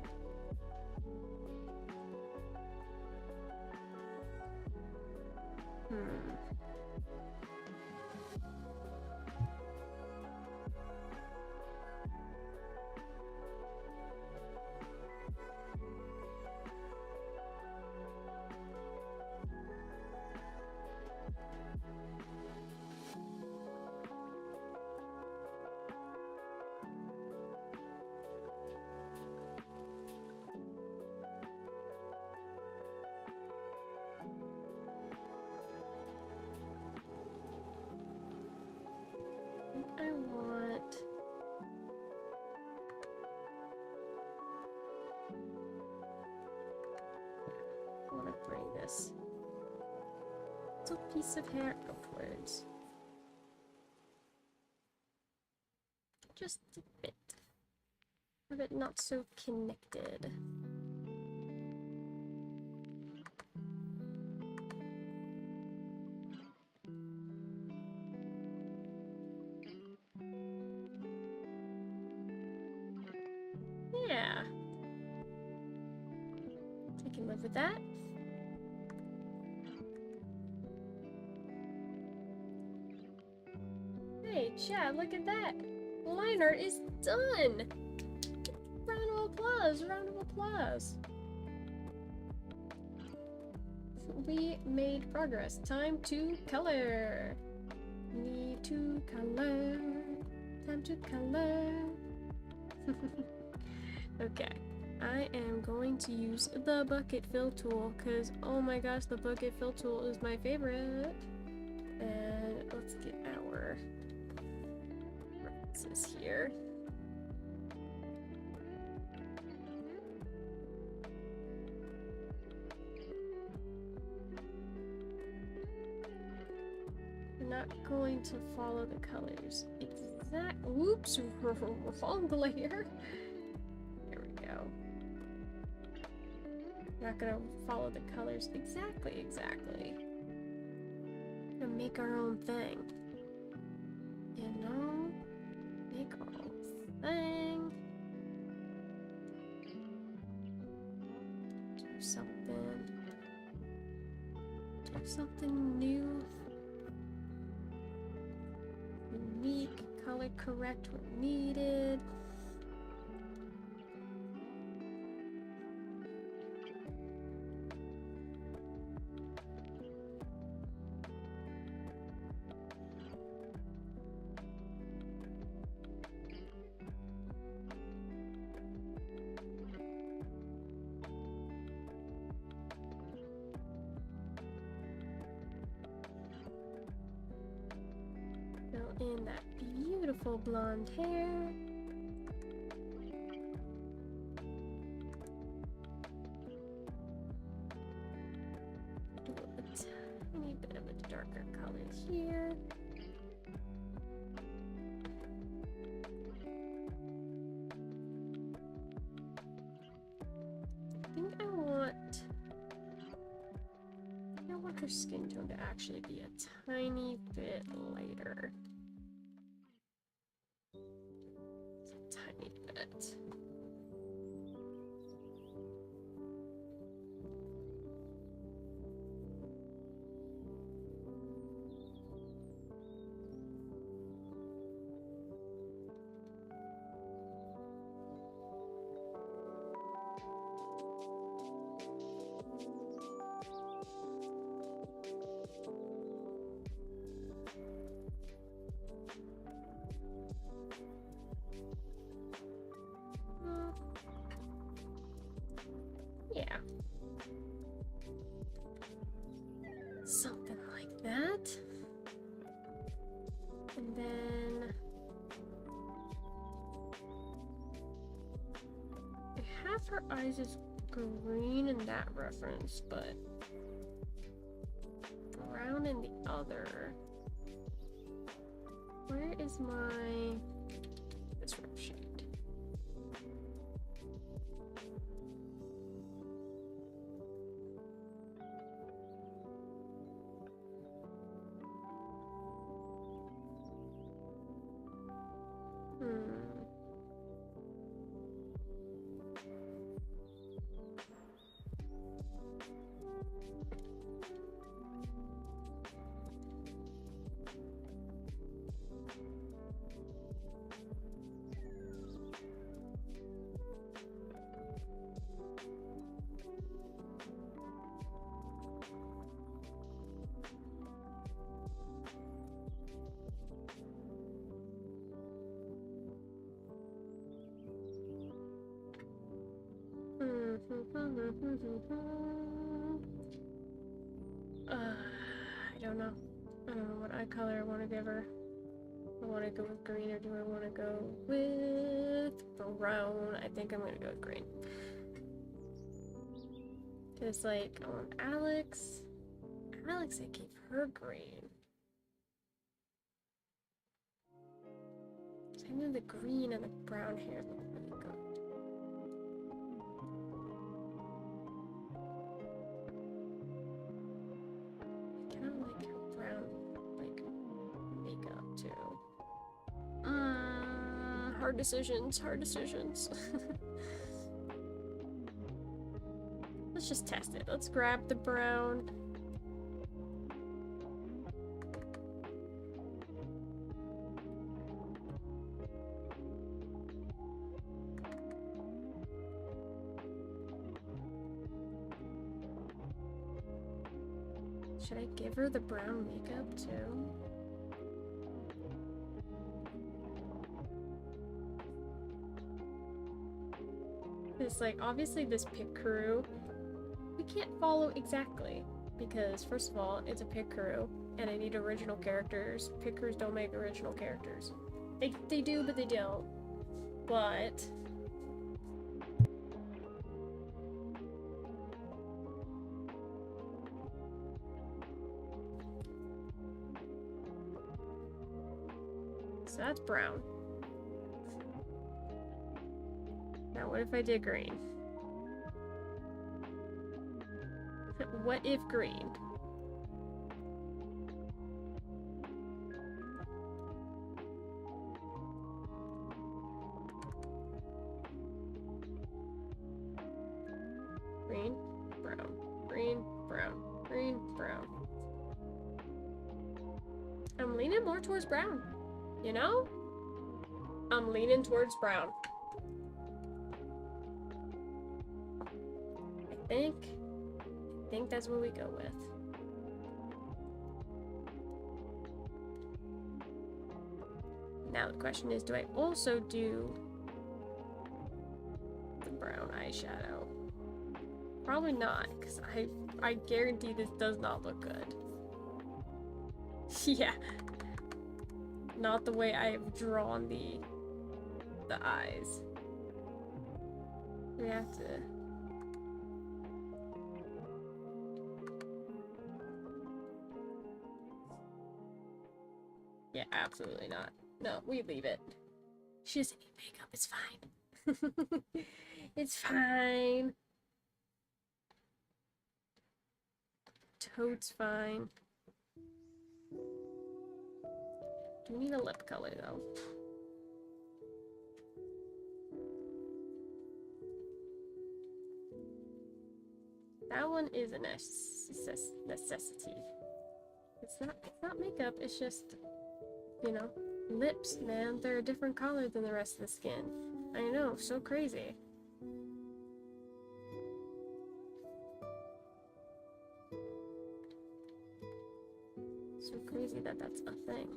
this little piece of hair upwards. Just a bit. A bit not so connected. Yeah. I can live with that. Hey, chat, look at that. Line art is done. Round of applause, round of applause. We made progress. Time to color. Need to color. Time to color. Okay, I am going to use the bucket fill tool because, oh my gosh, the bucket fill tool is my favorite. And let's get our references here. We're not going to follow the colors exact. Whoops, wrong layer. There we go. Not gonna follow the colors exactly. Gonna make our own thing. You know? Make our own thing. Do something new. Unique, color correct when needed. In that beautiful blonde hair. Do a tiny bit of a darker color here. I want her skin tone to actually be a tiny bit lighter. Tiny bit. Yeah. Something like that. And then half her eyes is green in that reference, but brown in the other. Where is my this rough shade? I don't know. I don't know what eye color I want to give her. I want to go with green, or do I want to go with brown? I think I'm going to go with green. Because, like, on Alex, I gave her green. So I know the green and the brown hair look really good. I kind of like her brown, like, makeup too. Hard decisions, hard decisions. Let's just test it. Let's grab the brown. Should I give her the brown makeup too? It's like, obviously this pit crew, we can't follow exactly. Because, first of all, it's a pit crew, and I need original characters. Pit crews don't make original characters. They do, but they don't. But... so that's brown. Now what if I did green? What if green? Green, brown, green, brown, green, brown. I'm leaning more towards brown, you know? I'm leaning towards brown. I think that's what we go with. Now the question is, do I also do the brown eyeshadow? Probably not, because I guarantee this does not look good. Yeah. Not the way I have drawn the eyes. We have to... yeah, absolutely not. No, we leave it. She doesn't need makeup, it's fine. It's fine. Toad's fine. Do we need a lip color though? That one is a necessity. It's not makeup, it's just, you know, lips, man. They're a different color than the rest of the skin. I know, so crazy. So crazy that that's a thing.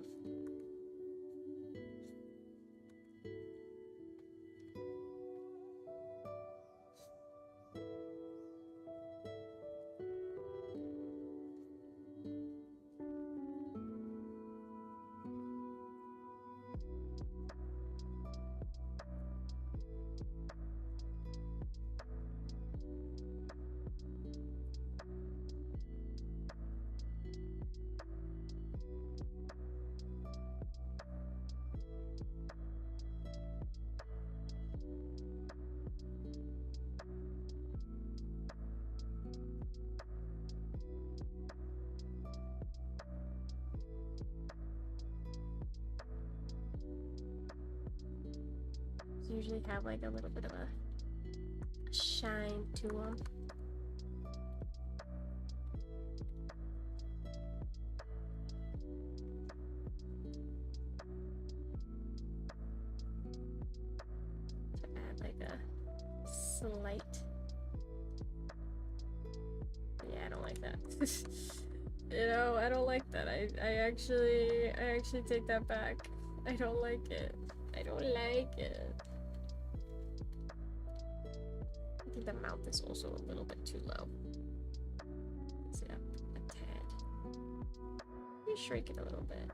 Usually have like a little bit of a shine to them. To add like a slight. Yeah, I don't like that. You know, I don't like that. I actually take that back. I don't like it. I don't like it. I think the mouth is also a little bit too low. So yeah, a tad. Let me shrink it a little bit.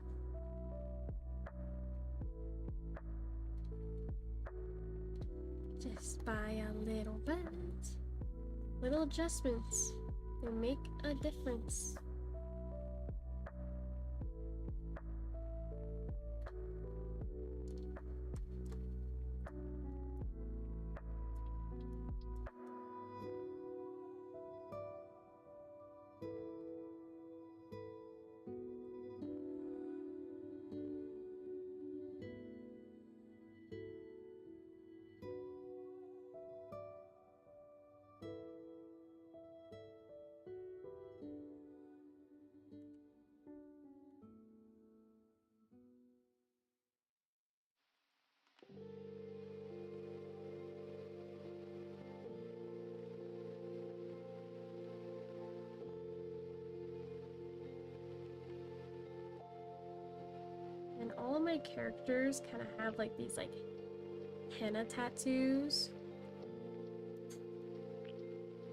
Just by a little bit. Little adjustments, they make a difference. And all of my characters kind of have like these like henna tattoos.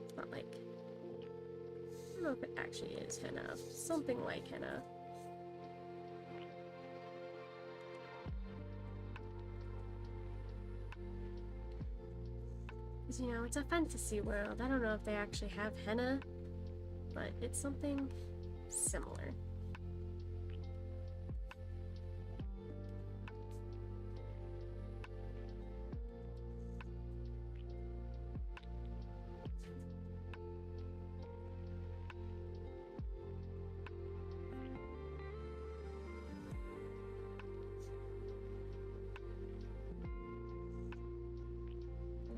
It's not like, I don't know if it actually is henna. Something like henna. Because, you know, it's a fantasy world. I don't know if they actually have henna, but it's something similar.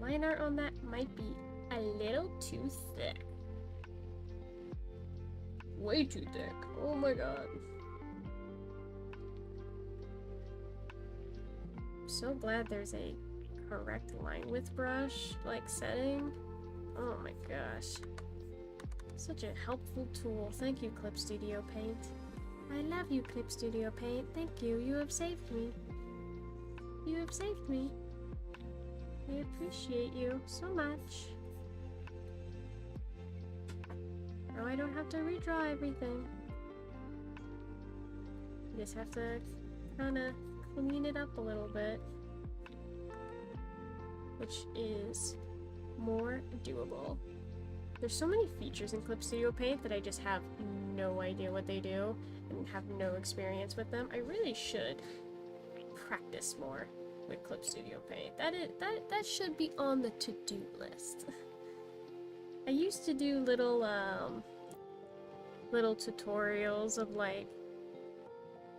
Line art on that might be a little too thick. Way too thick. Oh my god. I'm so glad there's a correct line width brush, like, setting. Oh my gosh. Such a helpful tool. Thank you, Clip Studio Paint. I love you, Clip Studio Paint. Thank you. You have saved me. You have saved me. I appreciate you so much. Now I don't have to redraw everything. I just have to kind of clean it up a little bit, which is more doable. There's so many features in Clip Studio Paint that I just have no idea what they do and have no experience with them. I really should practice more with Clip Studio Paint. That should be on the to-do list. I used to do little tutorials of like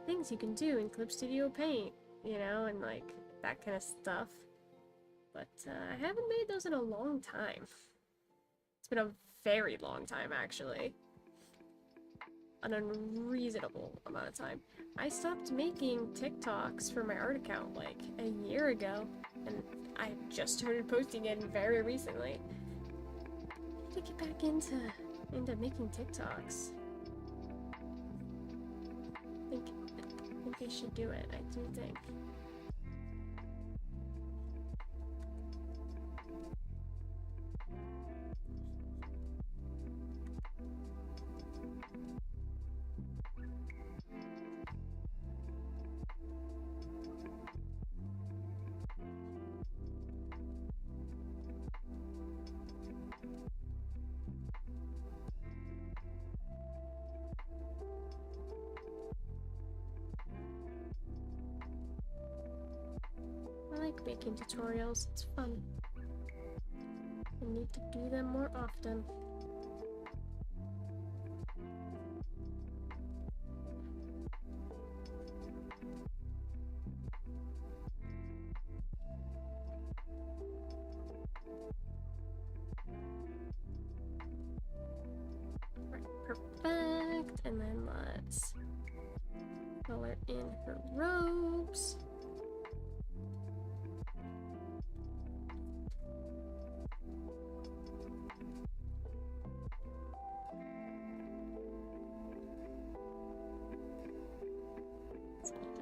things you can do in Clip Studio Paint, you know, and like that kind of stuff. But I haven't made those in a long time. It's been a very long time, actually. An unreasonable amount of time. I stopped making TikToks for my art account like a year ago, and I just started posting it very recently. I need to get back into making TikToks. I think I should do it. I do think. I like making tutorials, it's fun. I need to do them more often. Right, perfect. And then let's color in her robes.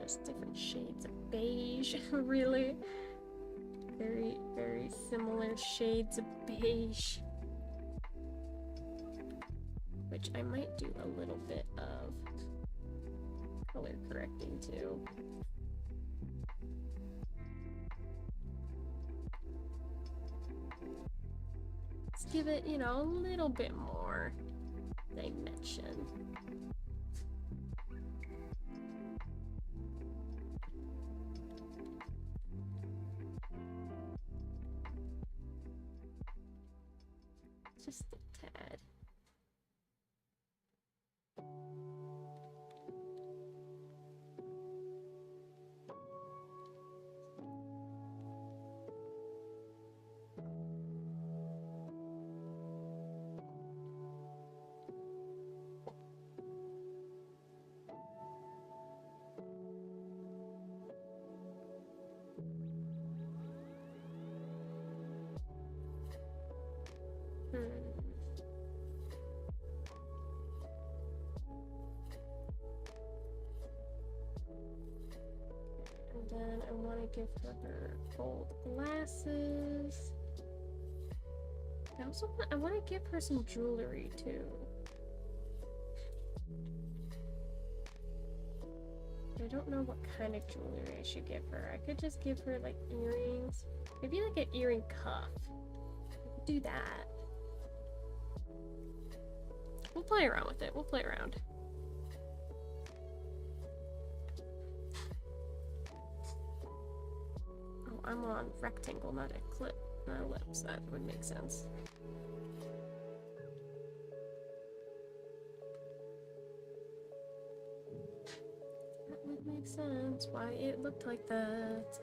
Just different shades of beige, really. Very, very similar shades of beige. Which I might do a little bit of color correcting too. Let's give it, you know, a little bit more dimension. Just a tad. And then I want to give her gold glasses. I want to give her some jewelry too. I don't know what kind of jewelry I should give her. I could just give her like earrings. Maybe like an earring cuff. Do that. We'll play around with it. We'll play around. Oh, I'm on rectangle, not ellipse. That would make sense. That would make sense why it looked like that.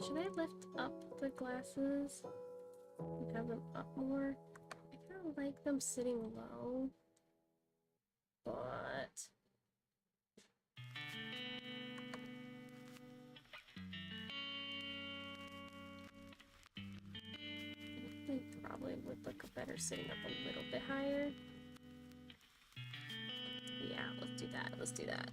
Should I lift up the glasses and have them up more? I kind of like them sitting low, but I think probably would look better sitting up a little bit higher. Yeah, let's do that. Let's do that.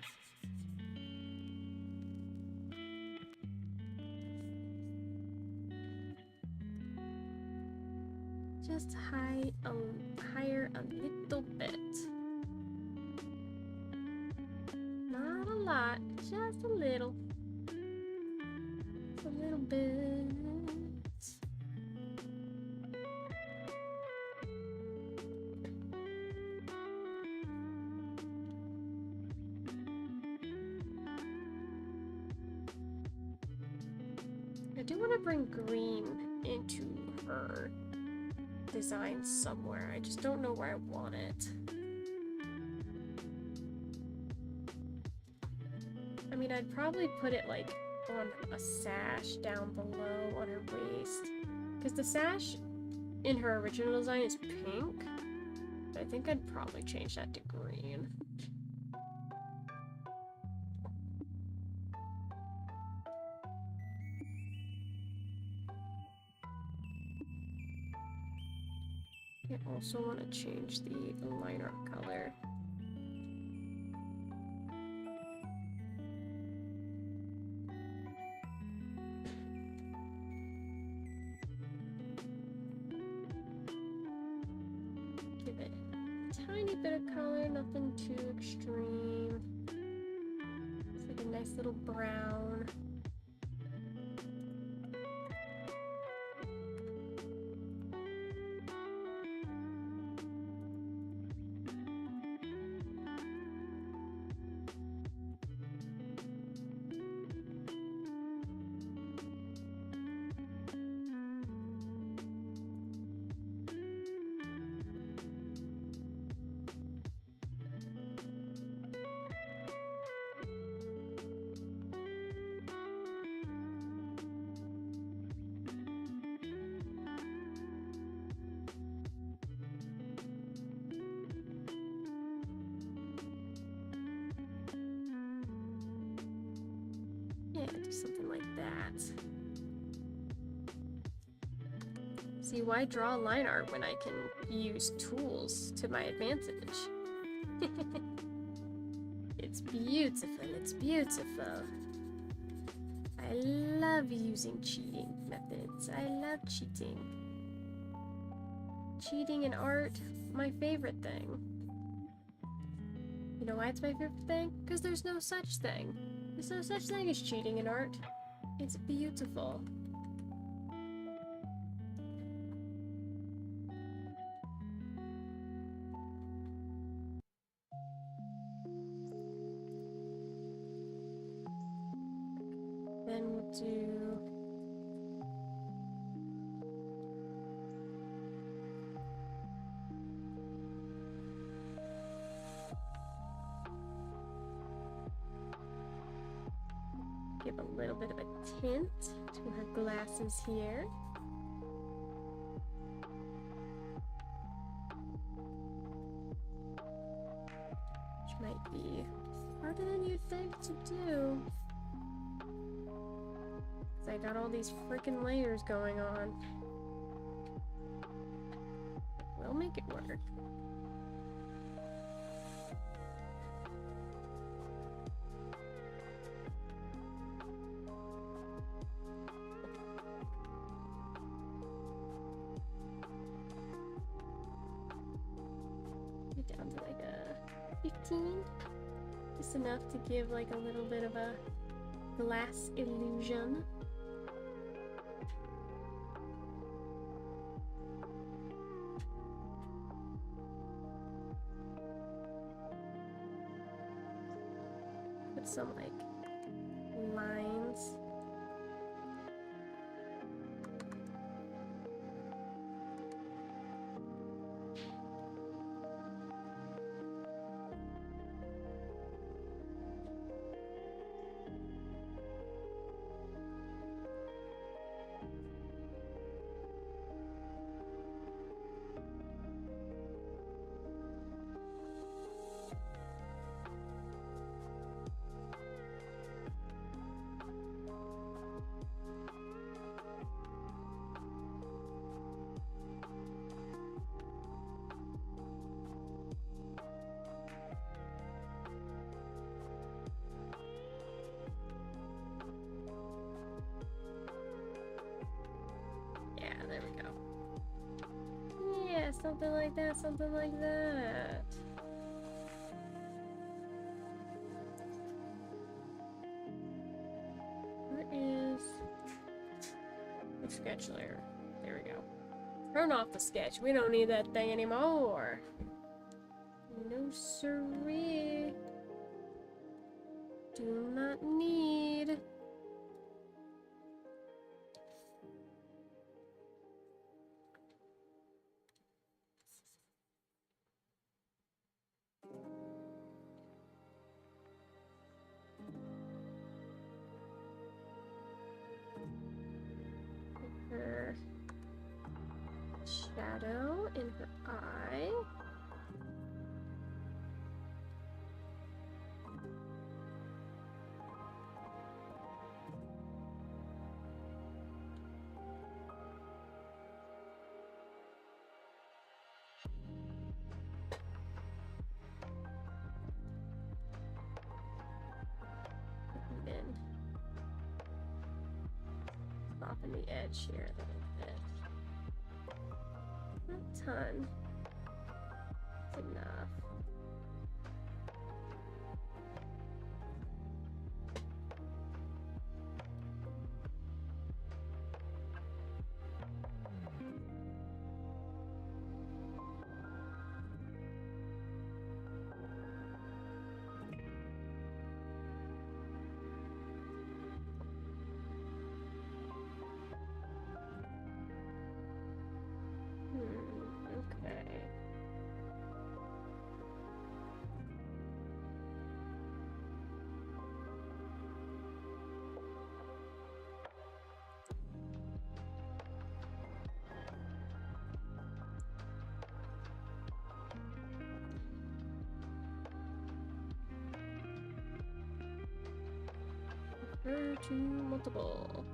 Just higher a little bit. Not a lot, just a little. Just a little bit. I do want to bring green into her design somewhere. I just don't know where I want it. I mean, I'd probably put it like on a sash down below on her waist, because the sash in her original design is pink. But I think I'd probably change that to green. I also want to change the liner color. Give it a tiny bit of color, nothing too extreme. It's like a nice little brown. do something like that. See, why draw line art when I can use tools to my advantage? It's beautiful, it's beautiful. I love using cheating methods. I love cheating. Cheating in art, my favorite thing. You know why it's my favorite thing? Because there's no such thing. There's no such thing as cheating in art. It's beautiful. Then we'll do... give a little bit of a tint to her glasses here. Which might be harder than you'd think to do. Because I got all these freaking layers going on. We'll make it work. Down to like a 15, just enough to give like a little bit of a glass illusion. Put some like lines. There we go. Yeah, something like that, something like that. Where is the sketch layer? There we go. Turn off the sketch. We don't need that thing anymore. No siree. Do not need. Her shadow in her eye. And then soften the edge here a little bit. Not a ton. It's enough. Okay. Convert to multiple.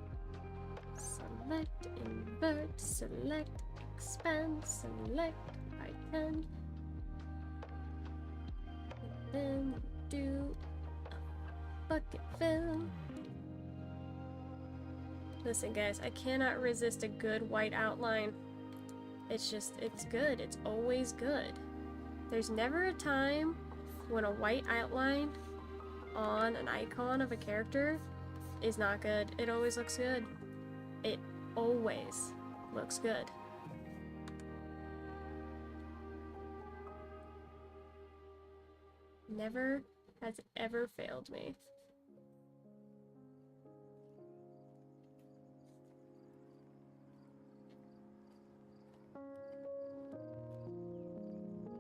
Select, invert, select, expand, select by 10. And then do a bucket fill. Listen guys, I cannot resist a good white outline. It's just, it's good. It's always good. There's never a time when a white outline on an icon of a character is not good. It always looks good. It always looks good. Never has ever failed me.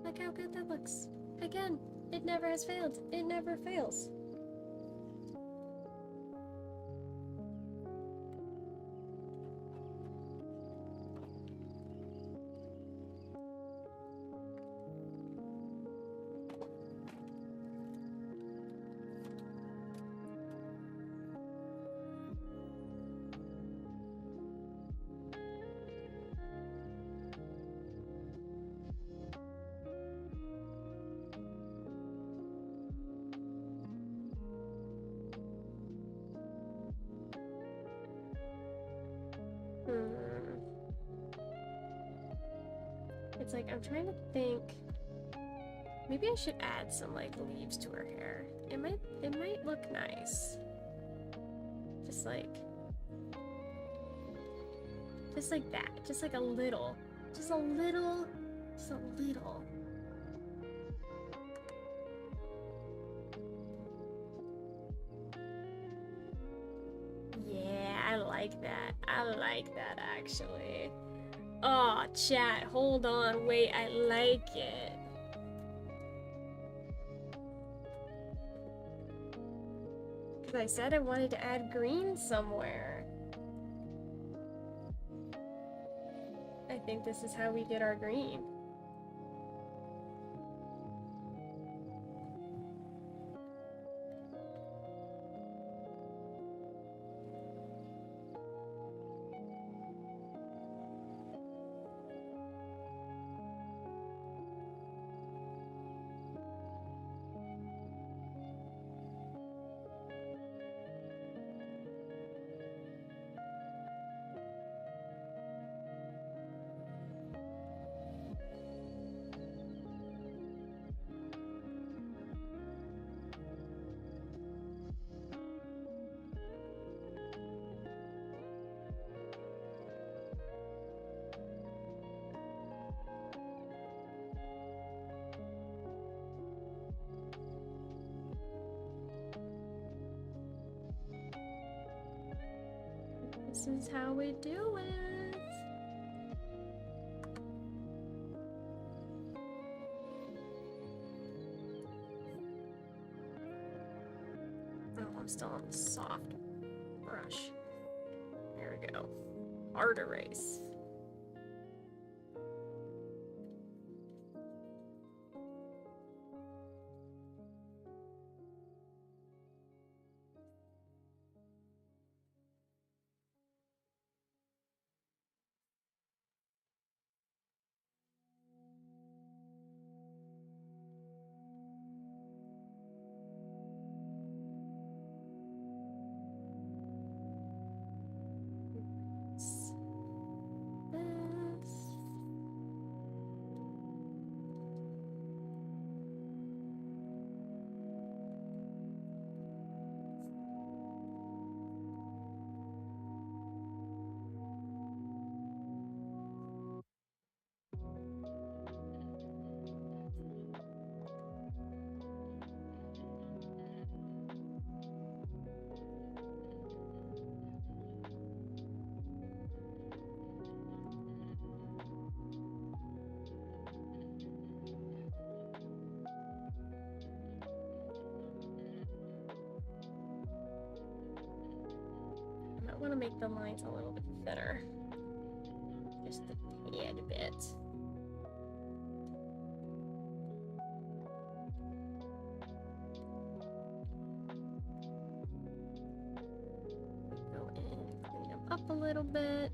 Look how good that looks. Again, it never has failed. It never fails. It's like, I'm trying to think. Maybe I should add some like leaves to her hair. It might look nice. Just like that. Just like a little. Just a little. Just a little. Yeah, I like that. I like that actually. Oh, chat, hold on, wait, I like it. Because I said I wanted to add green somewhere. I think this is how we get our green. This is how we do it. Oh, I'm still on the soft brush. There we go. Art erase. I want to make the lines a little bit thinner. Just a tad bit. up a little bit.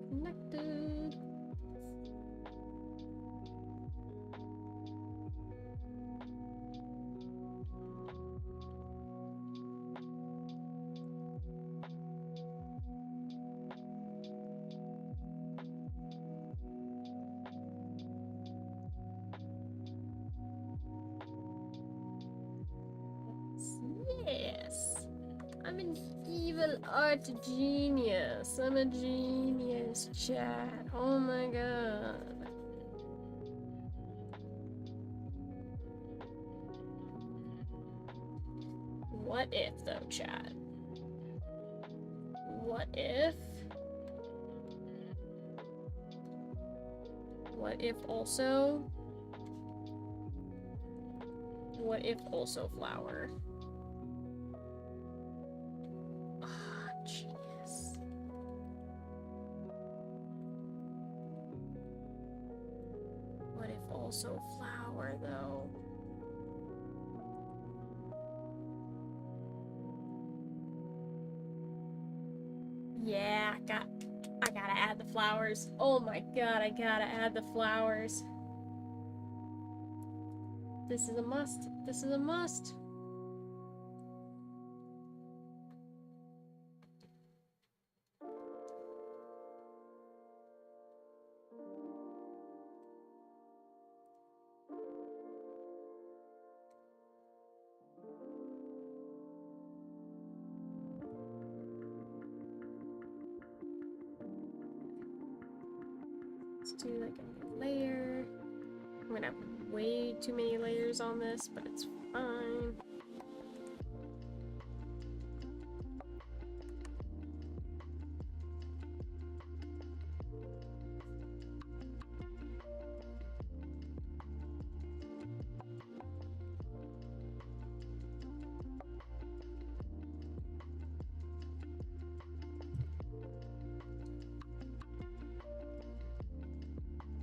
Connected. Yes. I'm an evil art genius. I'm a genius, chat. Oh my god. What if, though, chat? What if? What if also? What if also flower? Ah, genius. What if also flower, though? Yeah, I gotta add the flowers. Oh my god, I gotta add the flowers. This is a must. This is a must. Let's do like a new layer. I'm gonna have way too many layers on this, but it's fine.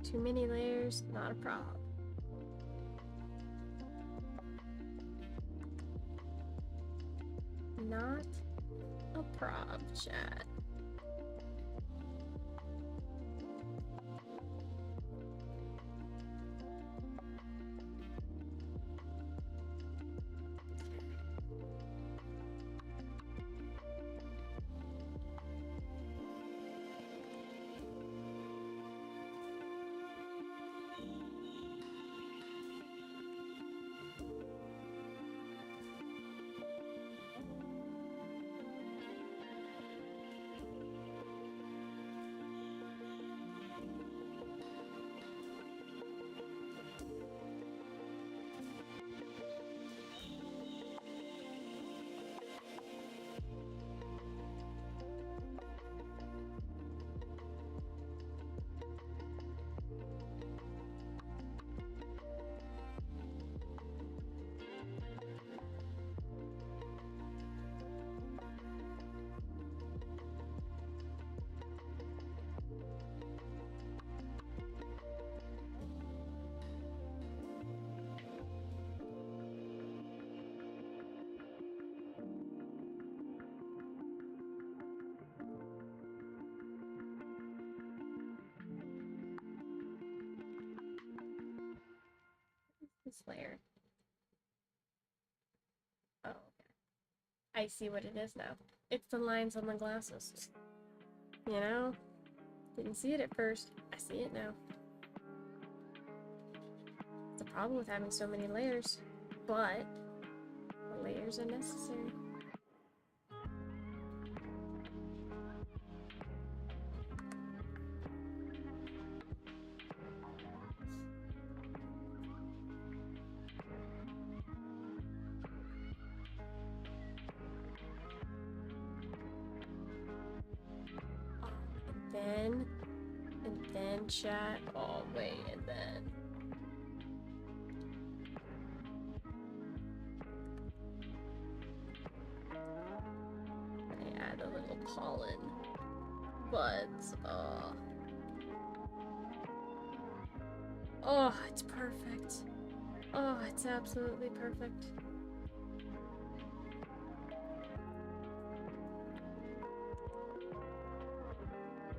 Too many layers, not a problem. Not a prob, chat. This layer. Oh, okay. I see what it is now. It's the lines on the glasses. You know? Didn't see it at first. I see it now. It's a problem with having so many layers, but the layers are necessary. And then chat. Oh, wait, and then. I add a little pollen buds. Oh, it's perfect. Oh, it's absolutely perfect.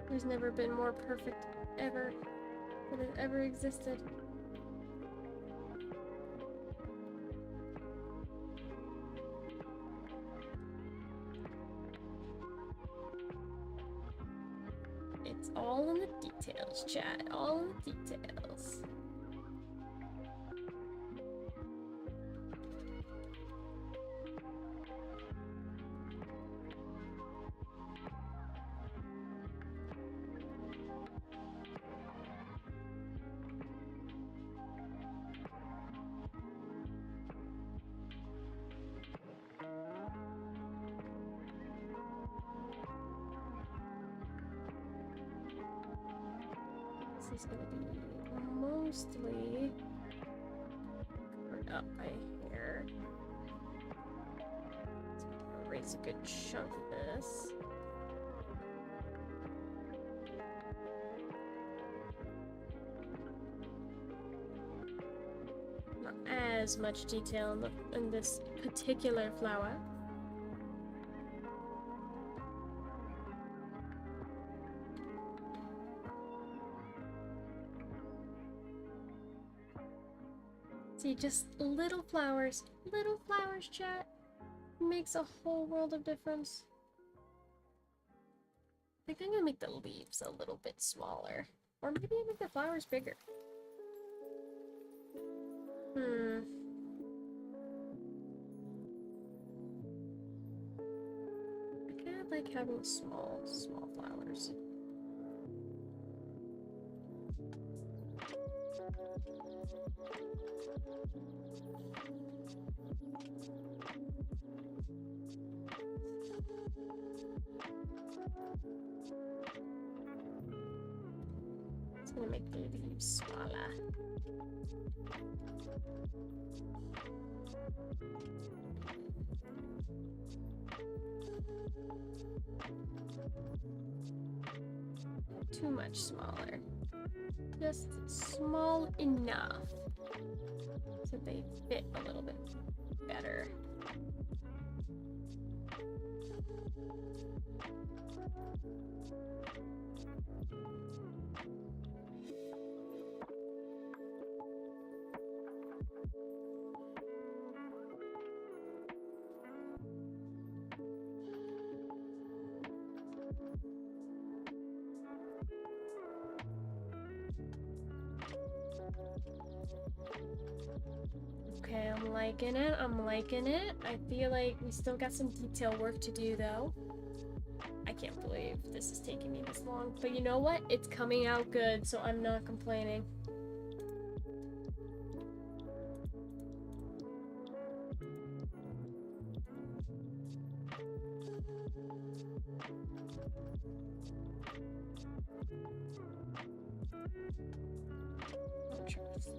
There's never been more perfect ever that has ever existed. It's all in the details, chat. All in the details. This is gonna be mostly covered up by hair. So I'm gonna erase a good chunk of this. Not as much detail in this particular flower. See, just little flowers, chat, makes a whole world of difference. I think I'm gonna make the leaves a little bit smaller, or maybe make the flowers bigger. I kind of like having small flowers. It's gonna make the leaves smaller. Too much smaller. Just small enough so they fit a little bit better. Okay, I'm liking it. I feel like we still got some detail work to do though. I can't believe this is taking me this long. But you know what? It's coming out good, so I'm not complaining.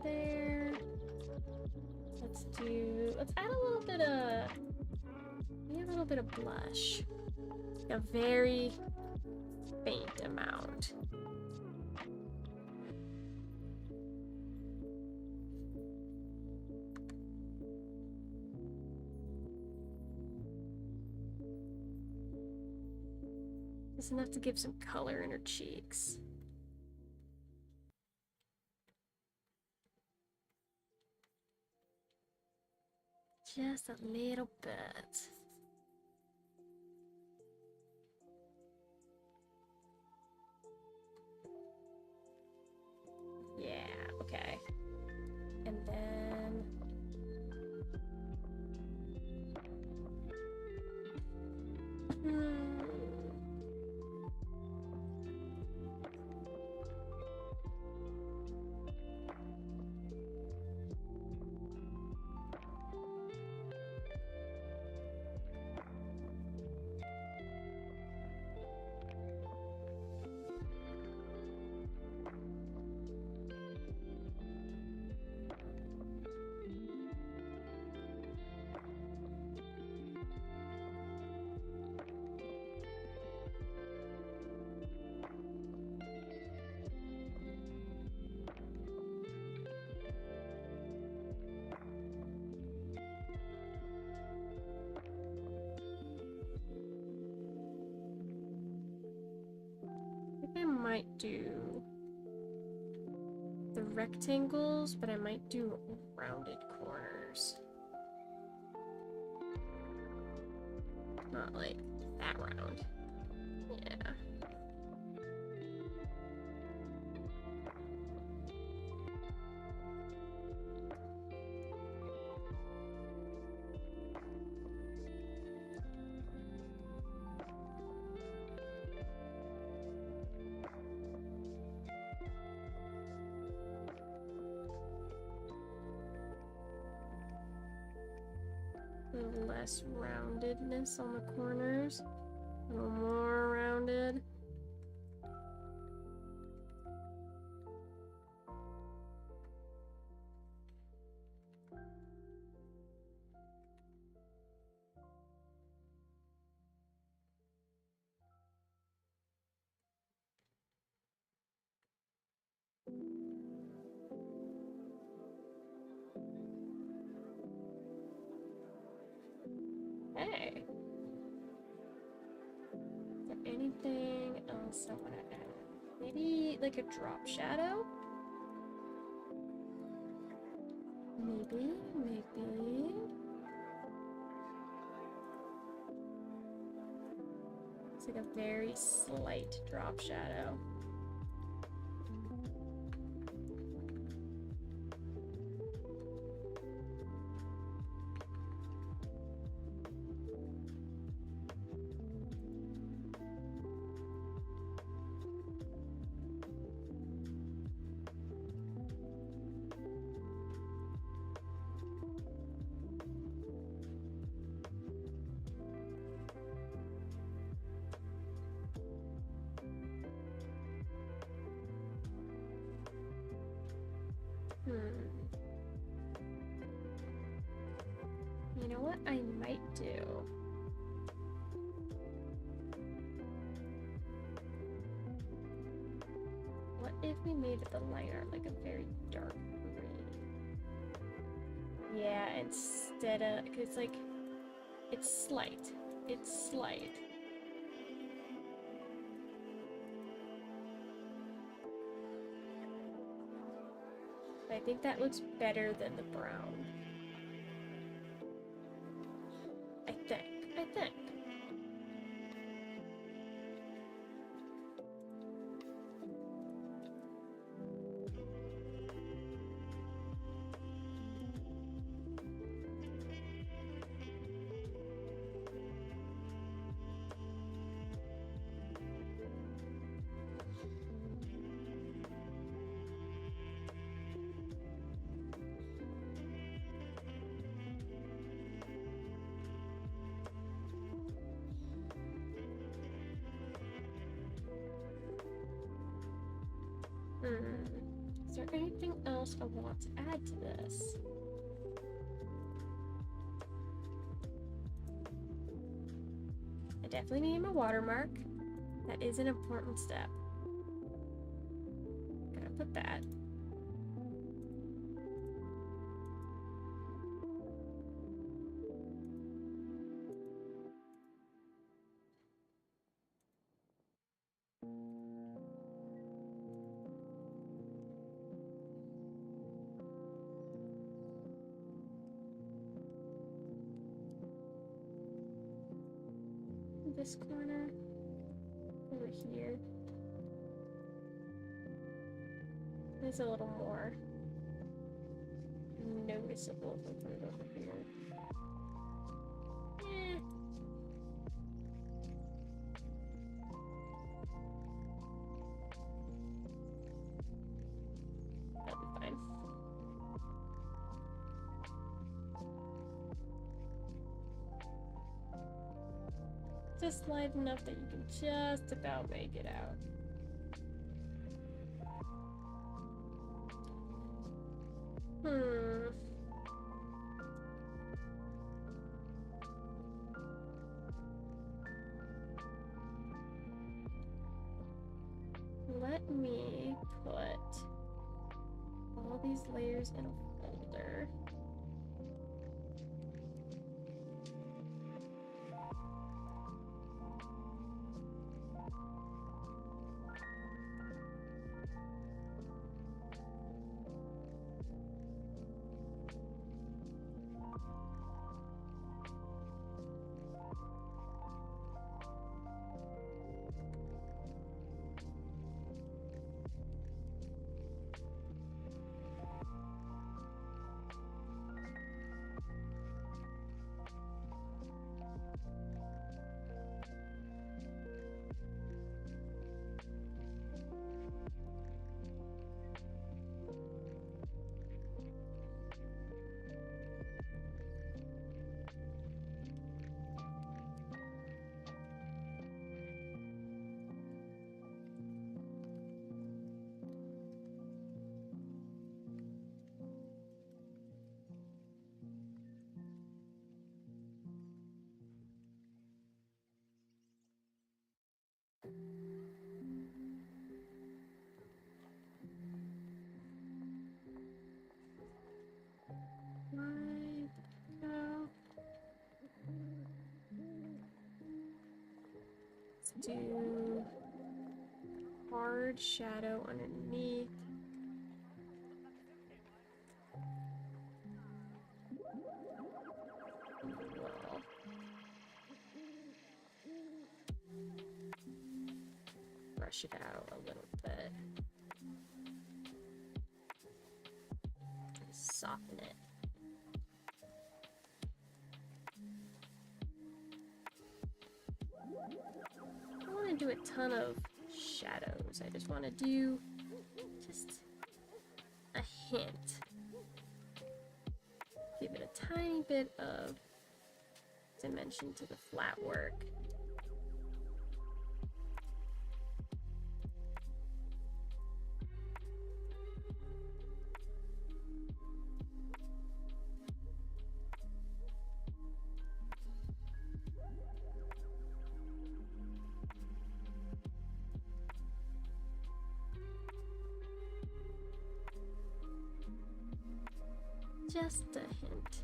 There. Let's add a little bit of, maybe a little bit of blush. A very faint amount. Just enough to give some color in her cheeks. Just a little bit. Yeah, okay. And then... might do the rectangles, but I might do rounded corners. Not like that round. Yeah. A little less roundedness on the corners. A little more rounded. Hey. Is there anything else I want to add? Maybe like a drop shadow? Maybe. It's like a very slight drop shadow. You know what I might do? What if we made the liner like a very dark green? Yeah, instead of, cause it's like, it's slight. It's slight. I think that looks better than the brown. I think. Is there anything else I want to add to this? I definitely need my watermark. That is an important step. Gonna put that. This corner over here is a little more noticeable if I put it over here. That'll be fine. Just light enough that you can just about make it out. Let me put all these layers in a folder. hard shadow underneath. Well, brush it out a little bit. Soften it. I don't want to do a ton of shadows. I just want to do just a hint. Give it a tiny bit of dimension to the flat work. Just a hint.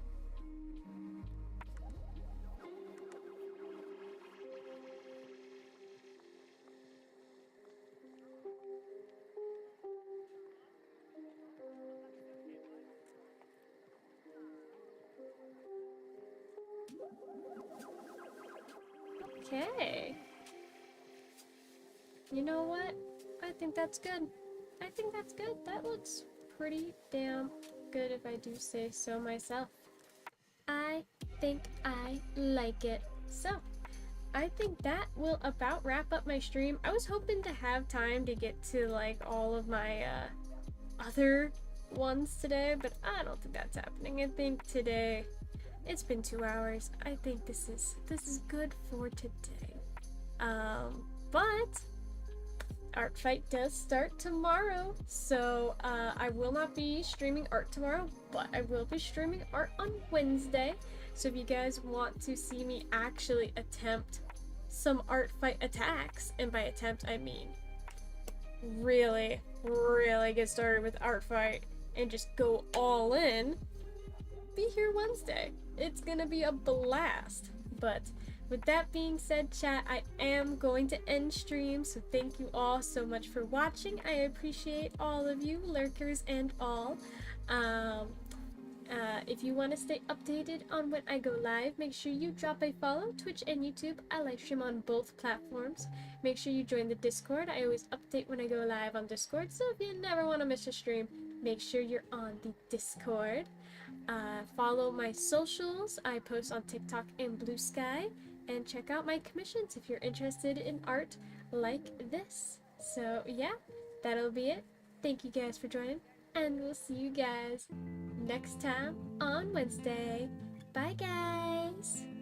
Okay. You know what? I think that's good. I think that's good. That looks pretty damn good if I do say so myself. I think I like it. So, I think that will about wrap up my stream. I was hoping to have time to get to like all of my other ones today, but I don't think that's happening. I think today it's been 2 hours. I think this is good for today. But Artfight does start tomorrow, so I will not be streaming art tomorrow, but I will be streaming art on Wednesday. So if you guys want to see me actually attempt some Artfight attacks, and by attempt I mean really get started with Artfight and just go all in, be here Wednesday. It's gonna be a blast. But with that being said, chat, I am going to end stream, so thank you all so much for watching. I appreciate all of you, lurkers and all. If you want to stay updated on when I go live, make sure you drop a follow, Twitch and YouTube. I live stream on both platforms. Make sure you join the Discord. I always update when I go live on Discord, so if you never want to miss a stream, make sure you're on the Discord. Follow my socials. I post on TikTok and Blue Sky. And check out my commissions if you're interested in art like this. So yeah, that'll be it. Thank you guys for joining, and we'll see you guys next time on Wednesday. Bye guys!